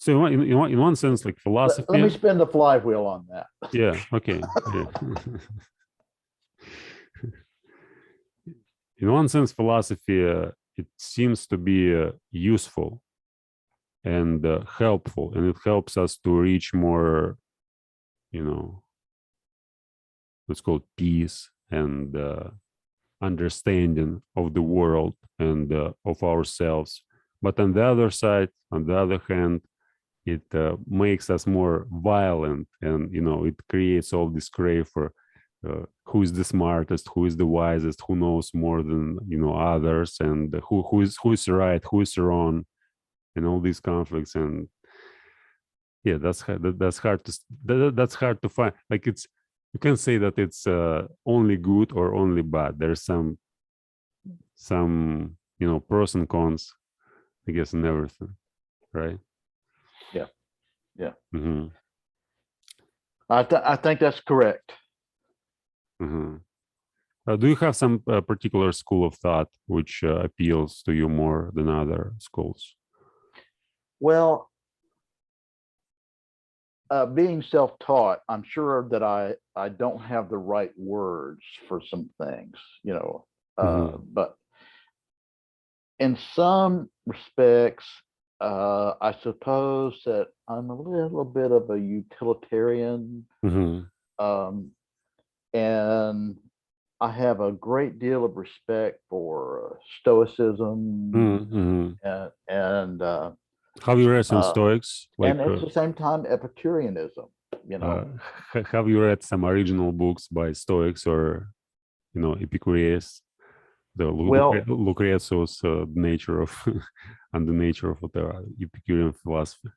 So in one sense, like philosophy. Let me spin the flywheel on that. Yeah. Okay. Yeah. In one sense, philosophy it seems to be useful and helpful, and it helps us to reach more, let's call it peace and understanding of the world and of ourselves. But on the other hand, it makes us more violent, and it creates all this crave for who is the smartest, who is the wisest, who knows more than others, and who is right, who is wrong, and all these conflicts. And yeah, that's hard to find. Like you can say that it's only good or only bad. There's some pros and cons, I guess, in everything, right? Yeah. Mm-hmm. I think that's correct. Mm-hmm. Do you have some particular school of thought which appeals to you more than other schools? Well, being self-taught, I'm sure that I don't have the right words for some things, but in some respects, I suppose that I'm a little bit of a utilitarian, and I have a great deal of respect for Stoicism and have you read some Stoics? and at the same time, Epicureanism. Have you read some original books by Stoics or Epicurus? Lucretius, nature of and the nature of the Epicurean philosophy.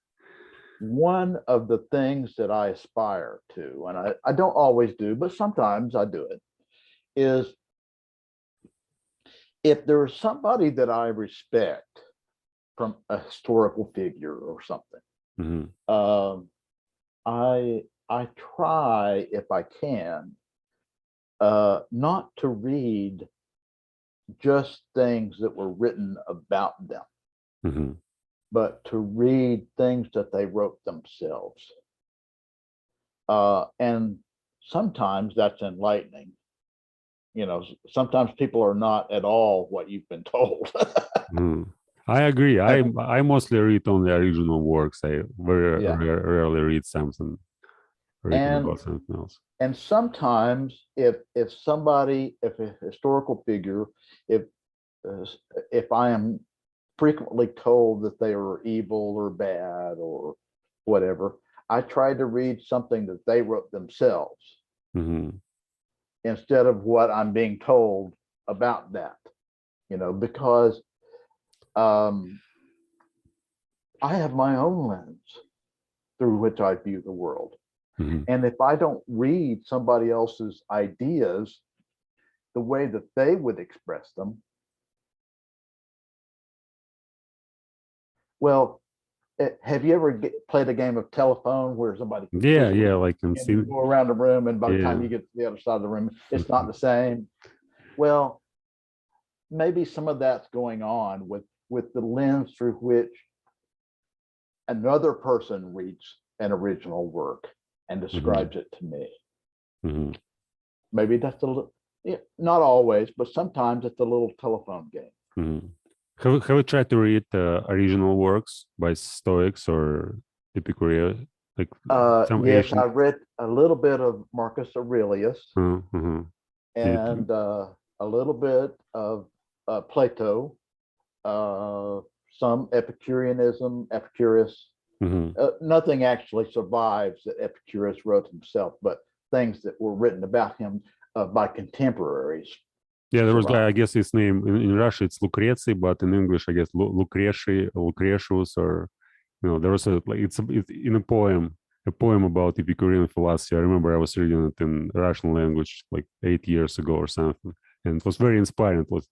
One of the things that I aspire to, and I don't always do, but sometimes I do it, is if there's somebody that I respect from a historical figure or something, I try, if I can, not to read just things that were written about them, but to read things that they wrote themselves. And sometimes that's enlightening. Sometimes people are not at all what you've been told. I agree. I mostly read only original works. I very rarely read something written about something else. And sometimes if a historical figure, if I am frequently told that they are evil or bad or whatever, I try to read something that they wrote themselves instead of what I'm being told about that, because I have my own lens through which I view the world. And if I don't read somebody else's ideas the way that they would express them, well, have you ever played a game of telephone where somebody like you go around the room, and by the time you get to the other side of the room, it's not the same? Well, maybe some of that's going on with the lens through which another person reads an original work and describes it to me. Maybe that's a little, not always, but sometimes it's a little telephone game. Mhm. Have you tried to read original works by Stoics or Epicureans, like some Yes, I ancient? read a little bit of Marcus Aurelius Mhm. Did and a little bit of Plato, some Epicureanism, Epicurus. mhm. Nothing actually survives that Epicurus wrote himself, but things that were written about him by contemporaries Yeah, there was guy. I survive. guess his name in Russia it's Lucrezi, but in English I guess Lucretius, or there was it's in a poem about Epicurean philosophy. I remember I was reading it in Russian language like 8 years ago or something, and it was very inspiring. It was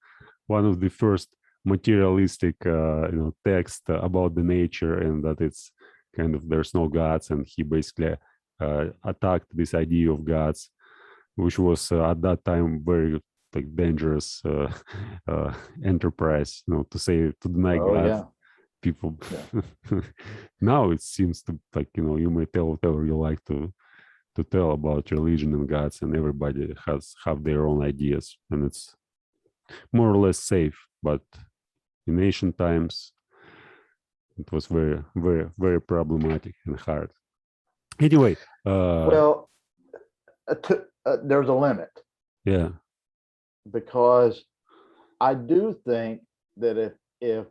one of the first materialistic text about the nature, and that it's kind of there's no gods, and he basically attacked this idea of gods, which was at that time very like dangerous enterprise, to say, to deny Oh God. yeah, People yeah. now it seems to like you may tell whatever you like to tell about religion and gods, and everybody has have their own ideas, and it's more or less safe. But in ancient times it was very very very problematic and hard. Anyway, Well, there's a limit yeah. because I do think that if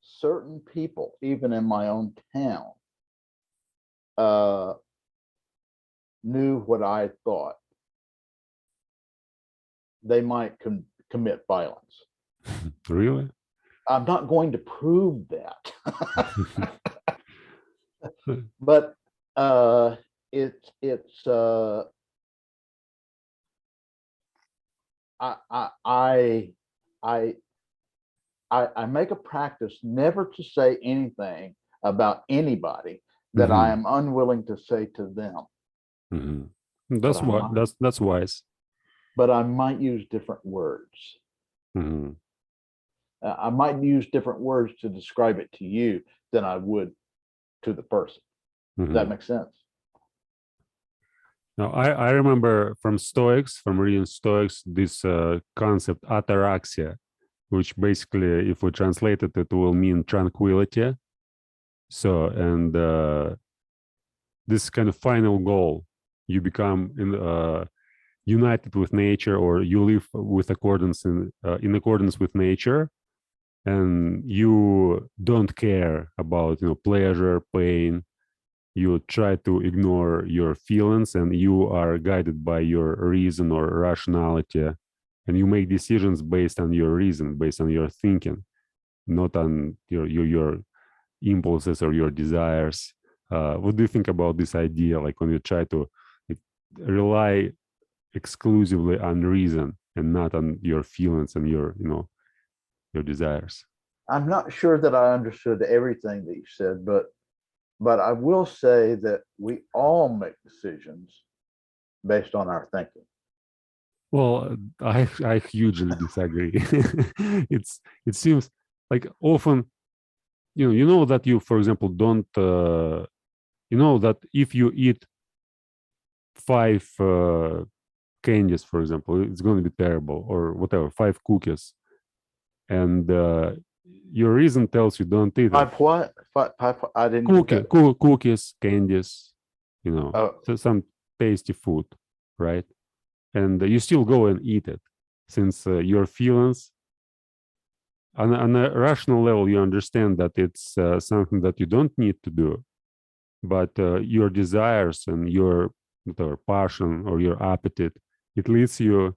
certain people, even in my own town, uh, knew what I thought, they might commit violence. Really? I'm not going to prove that, but it's I I I I I make a practice never to say anything about anybody that I Mhm, am unwilling to say to them. mhm. But That's I what might, that's wise. but I might use different words. Mhm, I might use different words to describe it to you than I would to the person. Does that mhm. make sense? Now, I remember from reading Stoics, this concept ataraxia, which basically, if we translate it, it will mean tranquility. So, and this kind of final goal, you become united with nature, or you live with accordance in accordance with nature, and you don't care about pleasure, pain. You try to ignore your feelings, and you are guided by your reason or rationality, and you make decisions based on your reason, based on your thinking, not on your impulses or your desires. What do you think about this idea, like when you try to like, rely exclusively on reason and not on your feelings and your desires? I'm not sure that I understood everything that you said, but I will say that we all make decisions based on our thinking. Well, I hugely disagree. It seems like often you know that you, for example, don't that if you eat five candies, for example, it's going to be terrible, or whatever, five cookies, and your reason tells you don't eat it. Five what? I didn't get that. Cookies, candies, Oh, so some tasty food, right? And you still go and eat it, since your feelings on a rational level, you understand that it's something that you don't need to do, but your desires and your whatever passion or your appetite, it leads you,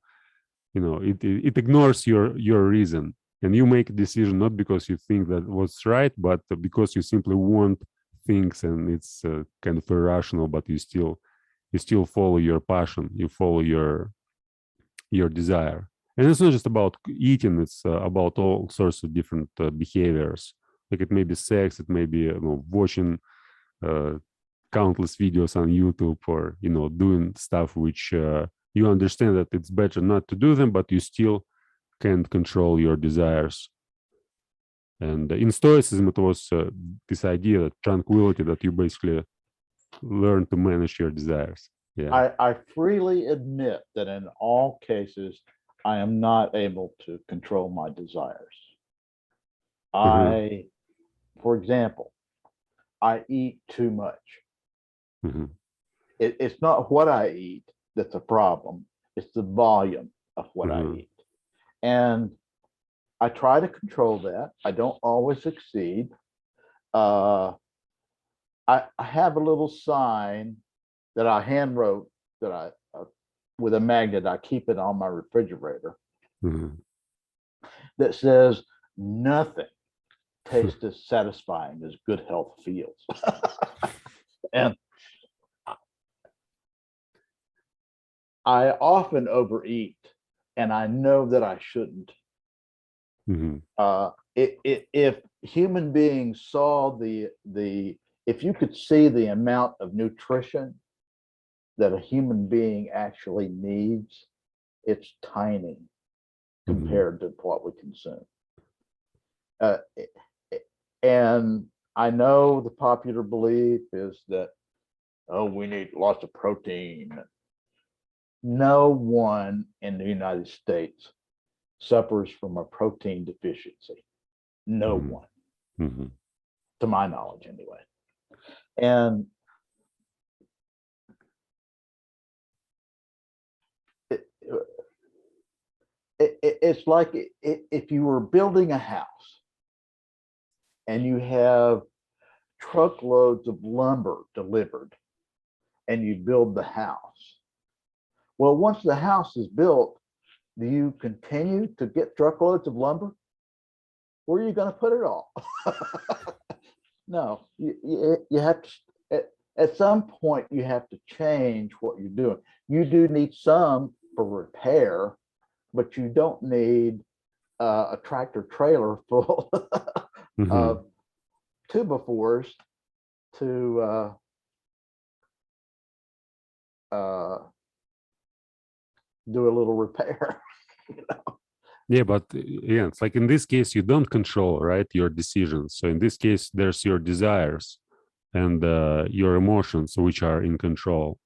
it ignores your reason, and you make a decision not because you think that was right, but because you simply want things, and it's kind of irrational, but you still follow your passion, you follow your desire. And it's not just about eating, it's about all sorts of different behaviors. Like it may be sex, it may be watching uh, countless videos on YouTube, or doing stuff which you understand that it's better not to do them, but you still can't control your desires. And in Stoicism, it was this idea that tranquility, that you basically learn to manage your desires. Yeah. I freely admit that in all cases, I am not able to control my desires. Mhm, For example, I eat too much. mhm, It's not what I eat that's a problem, it's the volume of what I mhm, eat. And I try to control that. I don't always succeed. Uh, I have a little sign that I hand wrote that with a magnet, I keep it on my refrigerator mhm. that says, nothing tastes as satisfying as good health feels. And I often overeat, and I know that I shouldn't. Mhm, If human beings saw if you could see the amount of nutrition that a human being actually needs, it's tiny mhm, compared to what we consume. Uh, and I know the popular belief is that, oh, we need lots of protein. No one in the United States suffers from a protein deficiency. No mhm, one, mhm. to my knowledge, anyway. And it, it's like if you were building a house and you have truckloads of lumber delivered and you build the house. Well, once the house is built, do you continue to get truckloads of lumber? Where are you going to put it all? No, you have to, at some point, you have to change what you're doing. You do need some for repair, but you don't need a tractor trailer full Mhm. of tubifores to do a little repair. Yeah, but yeah, it's like in this case, you don't control, right, your decisions. So in this case, there's your desires and your emotions, which are in control.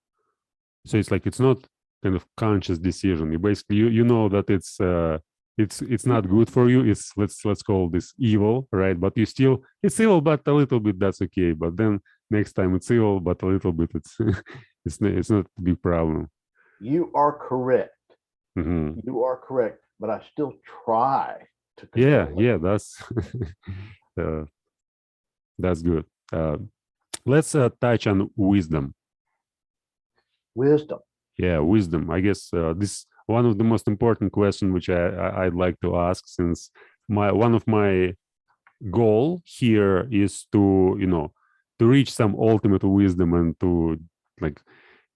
So it's like it's not kind of conscious decision. You basically you know that it's not good for you. It's let's call this evil, right? But you still it's evil, but a little bit that's okay. But then next time it's evil, but a little bit it's it's not a big problem. You are correct. Hmm. You are correct, but I still try to Yeah, control it. yeah, uh, that's good. Let's touch on wisdom. Wisdom. Yeah, wisdom. I guess this one of the most important question which I'd like to ask, since my one of my goal here is to to reach some ultimate wisdom and to like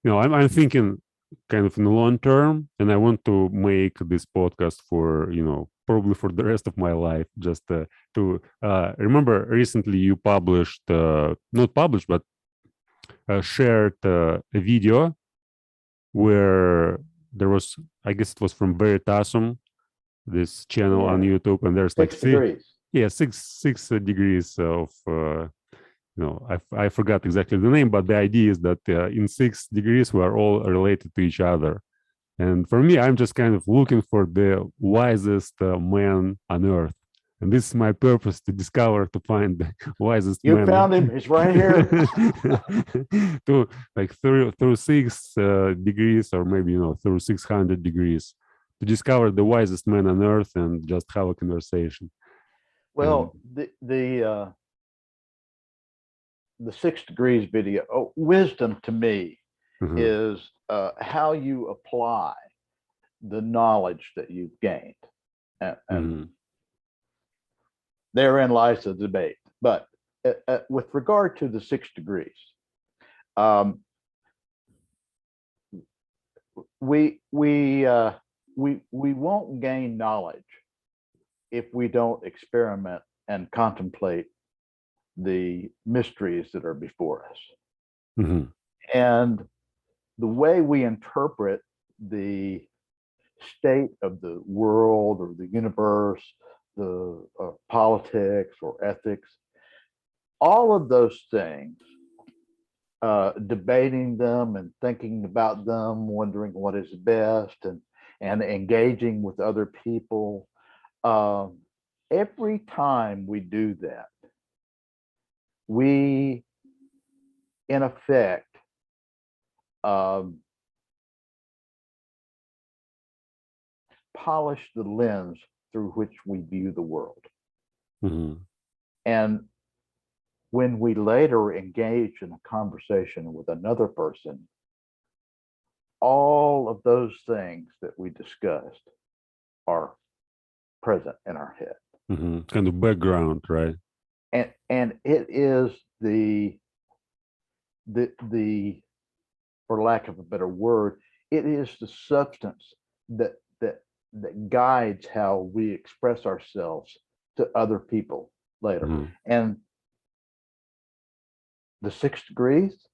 I'm thinking kind of in the long term, and I want to make this podcast for probably for the rest of my life, just to remember recently you published not published but shared a video where there was, I guess it was from Veritasum, this channel on Yeah. YouTube, and there's like 6 degrees. six degrees of I forgot exactly the name, but the idea is that in 6 degrees we are all related to each other. And for me, I'm just kind of looking for the wisest man on earth. And this is my purpose, to discover, to find the wisest You man found him. He's right here. to like through 6 degrees, or maybe through 600 degrees, to discover the wisest man on earth and just have a conversation. And Well, the 6 degrees video. Oh, wisdom to me mhm, is how you apply the knowledge that you've gained, and mhm, therein lies the debate. But with regard to the 6 degrees, um, we we uh, we won't gain knowledge if we don't experiment and contemplate the mysteries that are before us. mhm, And the way we interpret the state of the world or the universe, the politics or ethics, all of those things, debating them and thinking about them, wondering what is best, and and engaging with other people. Every time we do that, we, in effect, polish the lens through which we view the world. And when we later engage in a conversation with another person, all of those things that we discussed are present in our head. Kind of background, right? And it is the for lack of a better word, it is the substance that guides how we express ourselves to other people later. And the 6 degrees,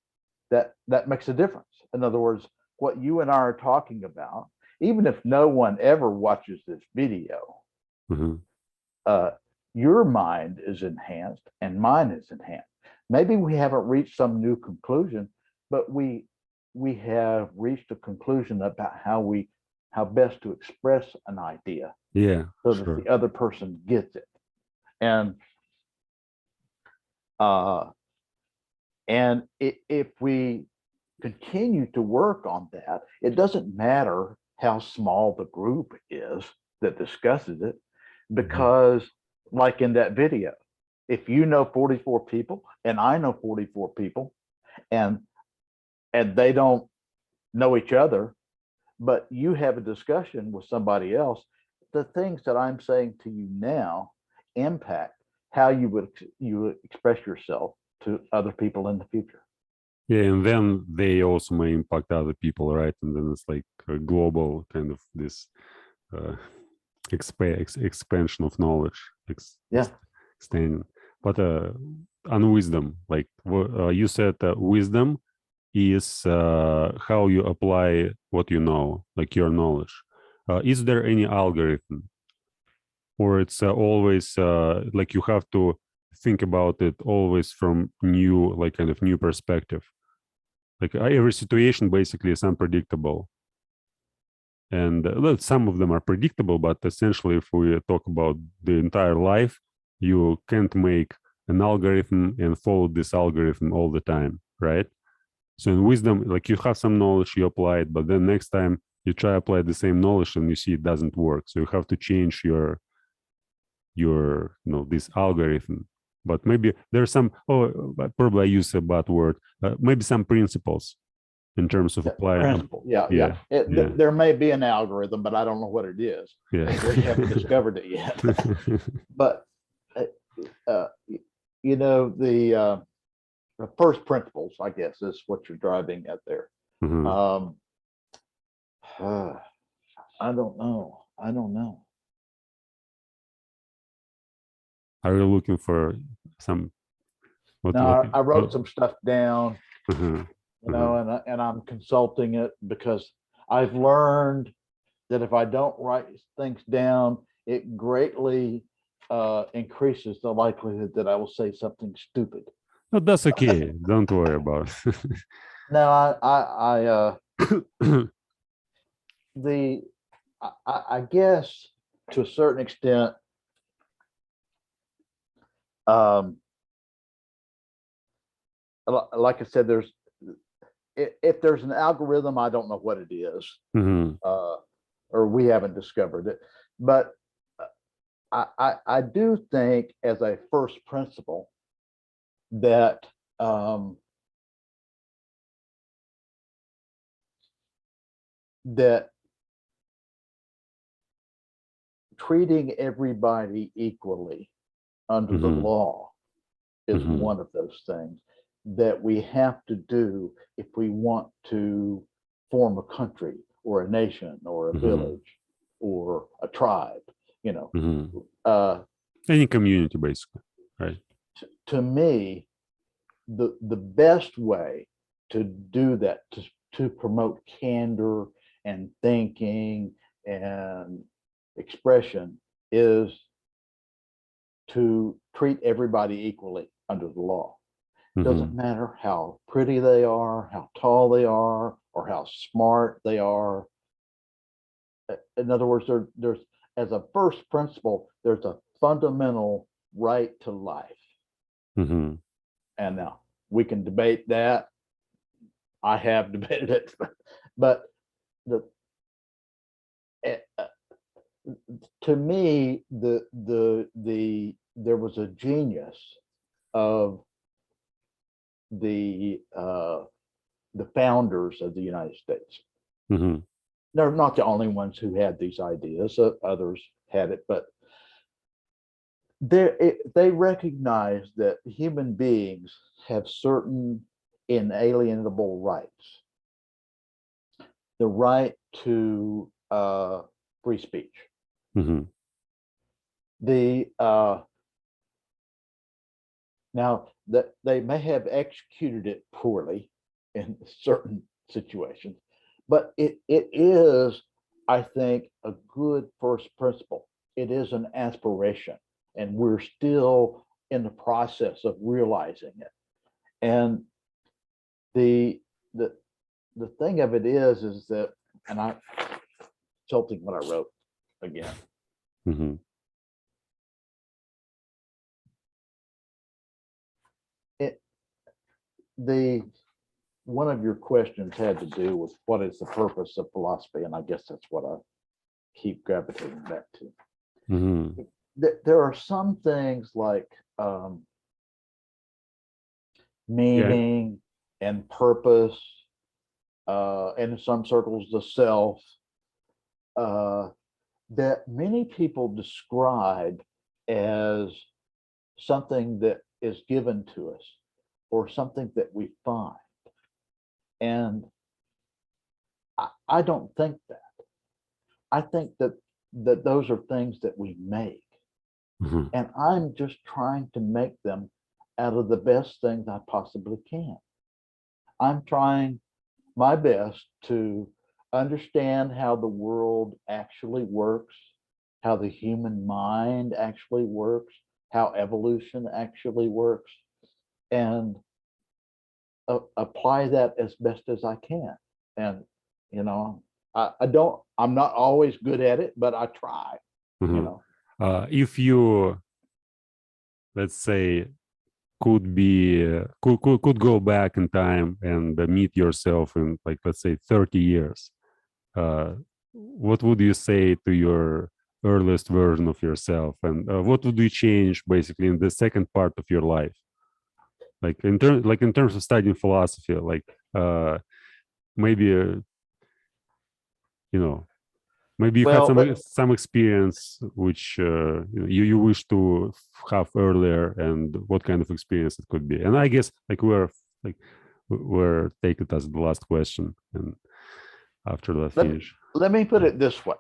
that makes a difference. In other words, what you and I are talking about, even if no one ever watches this video, your mind is enhanced and mine is enhanced. Maybe we haven't reached some new conclusion, but we have reached a conclusion about how best to express an idea. Yeah, so that the other person gets it. And if we continue to work on that, it doesn't matter how small the group is that discusses it, because like in that video, if you know 44 people and I know 44 people and they don't know each other, but you have a discussion with somebody else, the things that I'm saying to you now impact how you would express yourself to other people in the future. Yeah, and then they also may impact other people, right? And then it's like a global kind of this expansion of knowledge, extending. But on wisdom, like you said, wisdom is how you apply what you know, like your knowledge. Is there any algorithm, or it's always like you have to think about it always from new, like kind of new perspective? Like every situation basically is unpredictable, and some of them are predictable, but essentially if we talk about the entire life, you can't make an algorithm and follow this algorithm all the time, right? So in wisdom, like you have some knowledge, you apply it, but then next time you try to apply the same knowledge and you see it doesn't work. So you have to change your this algorithm. But maybe there's some, probably I use a bad word, maybe some principles in terms of applying. Principle, yeah. There may be an algorithm, but I don't know what it is. Yeah. We haven't discovered it yet. But the first principles, I guess, is what you're driving at there. I don't know. Are you looking for some? No, I wrote some stuff down, and I'm consulting it because I've learned that if I don't write things down, it greatly increases the likelihood that I will say something stupid. No, that's okay. Don't worry about it. No, I guess to a certain extent, like I said, if there's an algorithm, I don't know what it is, or we haven't discovered it. But I do think, as a first principle, that that treating everybody equally under the law is one of those things that we have to do if we want to form a country or a nation or a village or a tribe, any community, basically, right? To me, the best way to do that, to promote candor and thinking and expression, is to treat everybody equally under the law. It doesn't matter how pretty they are, how tall they are, or how smart they are. in other words, there's as a first principle, there's a fundamental right to life. Mm-hmm. And now we can debate that. I have debated it, but the to me, there was a genius of the founders of the United States. Mm-hmm. They're not the only ones who had these ideas. Others had it, but they recognize that human beings have certain inalienable rights. The right to free speech. Mm-hmm. Now that they may have executed it poorly in certain situations, but it is, I think, a good first principle. It is an aspiration, and we're still in the process of realizing it. And the thing of it is that, and I'm tilting what I wrote again. Mm-hmm. One of your questions had to do with what is the purpose of philosophy, and I guess that's what I keep gravitating back to. Mm-hmm. There are some things like meaning and purpose, and in some circles, the self, that many people describe as something that is given to us or something that we find. And I don't think that. I think that those are things that we make. Mm-hmm. And I'm just trying to make them out of the best things I possibly can. I'm trying my best to understand how the world actually works, how the human mind actually works, how evolution actually works, and apply that as best as I can. And, you know, I'm not always good at it, but I try, Mm-hmm. you know. If you, let's say, could go back in time and meet yourself in, like, let's say 30 years, what would you say to your earliest version of yourself, and what would you change basically in the second part of your life, like in terms of studying philosophy, like maybe you know, maybe you had Well, some experience which you wish to have earlier, and what kind of experience it could be. And I guess we're take it as the last question, and after that finish. let me put it this way.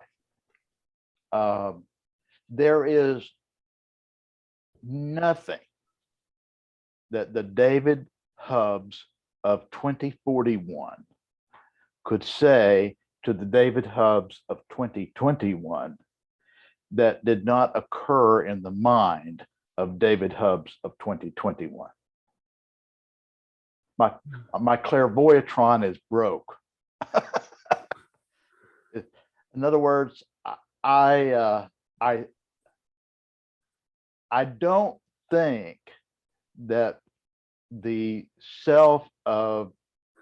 There is nothing that the David Hubbs of 2041 could say to the David Hubbs of 2021 that did not occur in the mind of David Hubbs of 2021. My clairvoyantron is broke. In other words, I don't think that the self of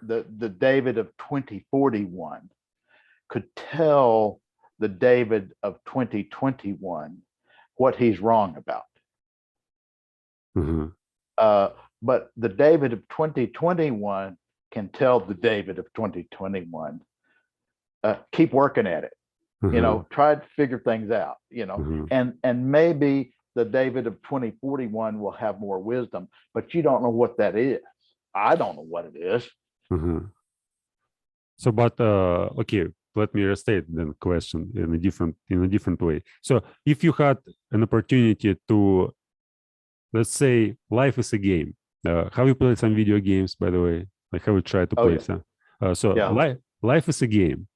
the David of 2041 could tell the David of 2021 what he's wrong about. Mm-hmm. But the David of 2021 can tell the David of 2021, keep working at it. Mm-hmm. You know, try to figure things out, you know, Mm-hmm. and maybe the David of 2041 will have more wisdom, but you don't know what that is. I don't know what it is. Mm-hmm. So, but okay, let me restate the question in a different way. So, if you had an opportunity to, let's say, life is a game. Have you played some video games, by the way? Like, have you tried to play some? So, Yeah. life is a game.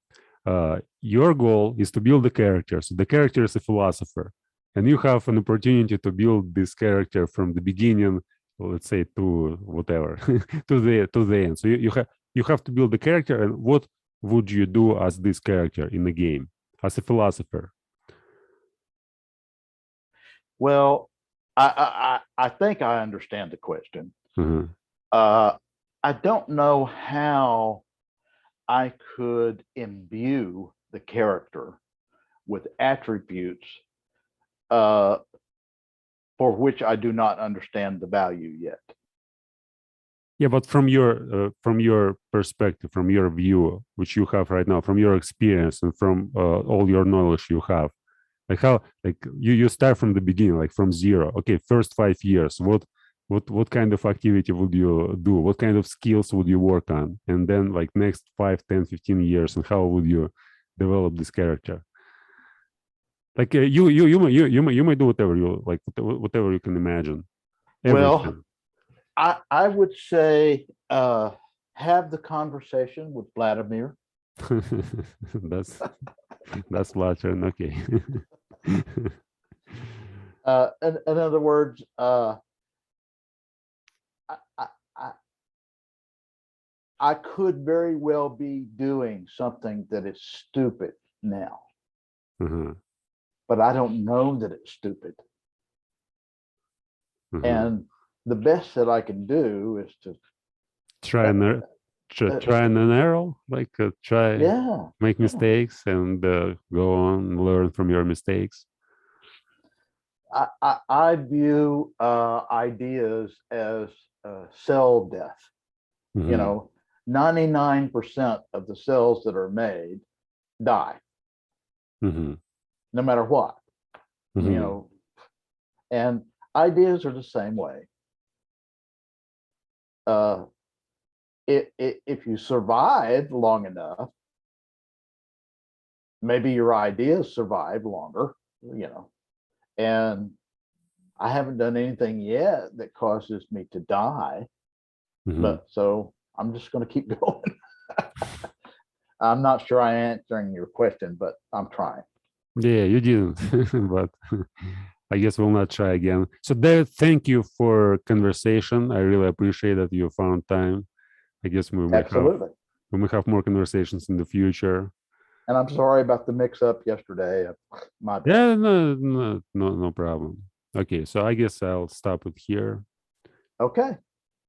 Your goal is to build a character. So the character is a philosopher, and you have an opportunity to build this character from the beginning, let's say, to whatever, to the end. So you have to build the character. And what would you do as this character in the game? as a philosopher? Well, I think I understand the question. Uh-huh. I don't know how I could imbue the character with attributes for which I do not understand the value yet. Yeah, but from your perspective, from your view, which you have right now, from your experience and from all your knowledge you have, like how, like you start from the beginning, like from zero. Okay, first 5 years, what kind of activity would you do? What kind of skills would you work on? And then like next 5, 10, 15 years, and how would you develop this character? Like you might do whatever you like, whatever you can imagine, Well, everything. I would say have the conversation with Vladimir. that's that's Latin. Okay. In other words, I, I, I could very well be doing something that is stupid now, Uh-huh. but I don't know that it's stupid. Uh-huh. And the best that I can do is to Try and try and error, like try yeah, make yeah. mistakes and go on learn from your mistakes. I view ideas as cell death. Mm-hmm. You know, 99% of the cells that are made die, Mm-hmm. no matter what. Mm-hmm. You know, and ideas are the same way. If you survive long enough, maybe your ideas survive longer, you know. And I haven't done anything yet that causes me to die, Mm-hmm. but so I'm just going to keep going. I'm not sure I'm answering your question, but I'm trying. Yeah, you didn't, but I guess we'll not try again. So there, thank you for conversation. I really appreciate that you found time. I guess Absolutely. we may have more conversations in the future. And I'm sorry about the mix up yesterday. My bad. Yeah, no problem. Okay, so I guess I'll stop it here. Okay.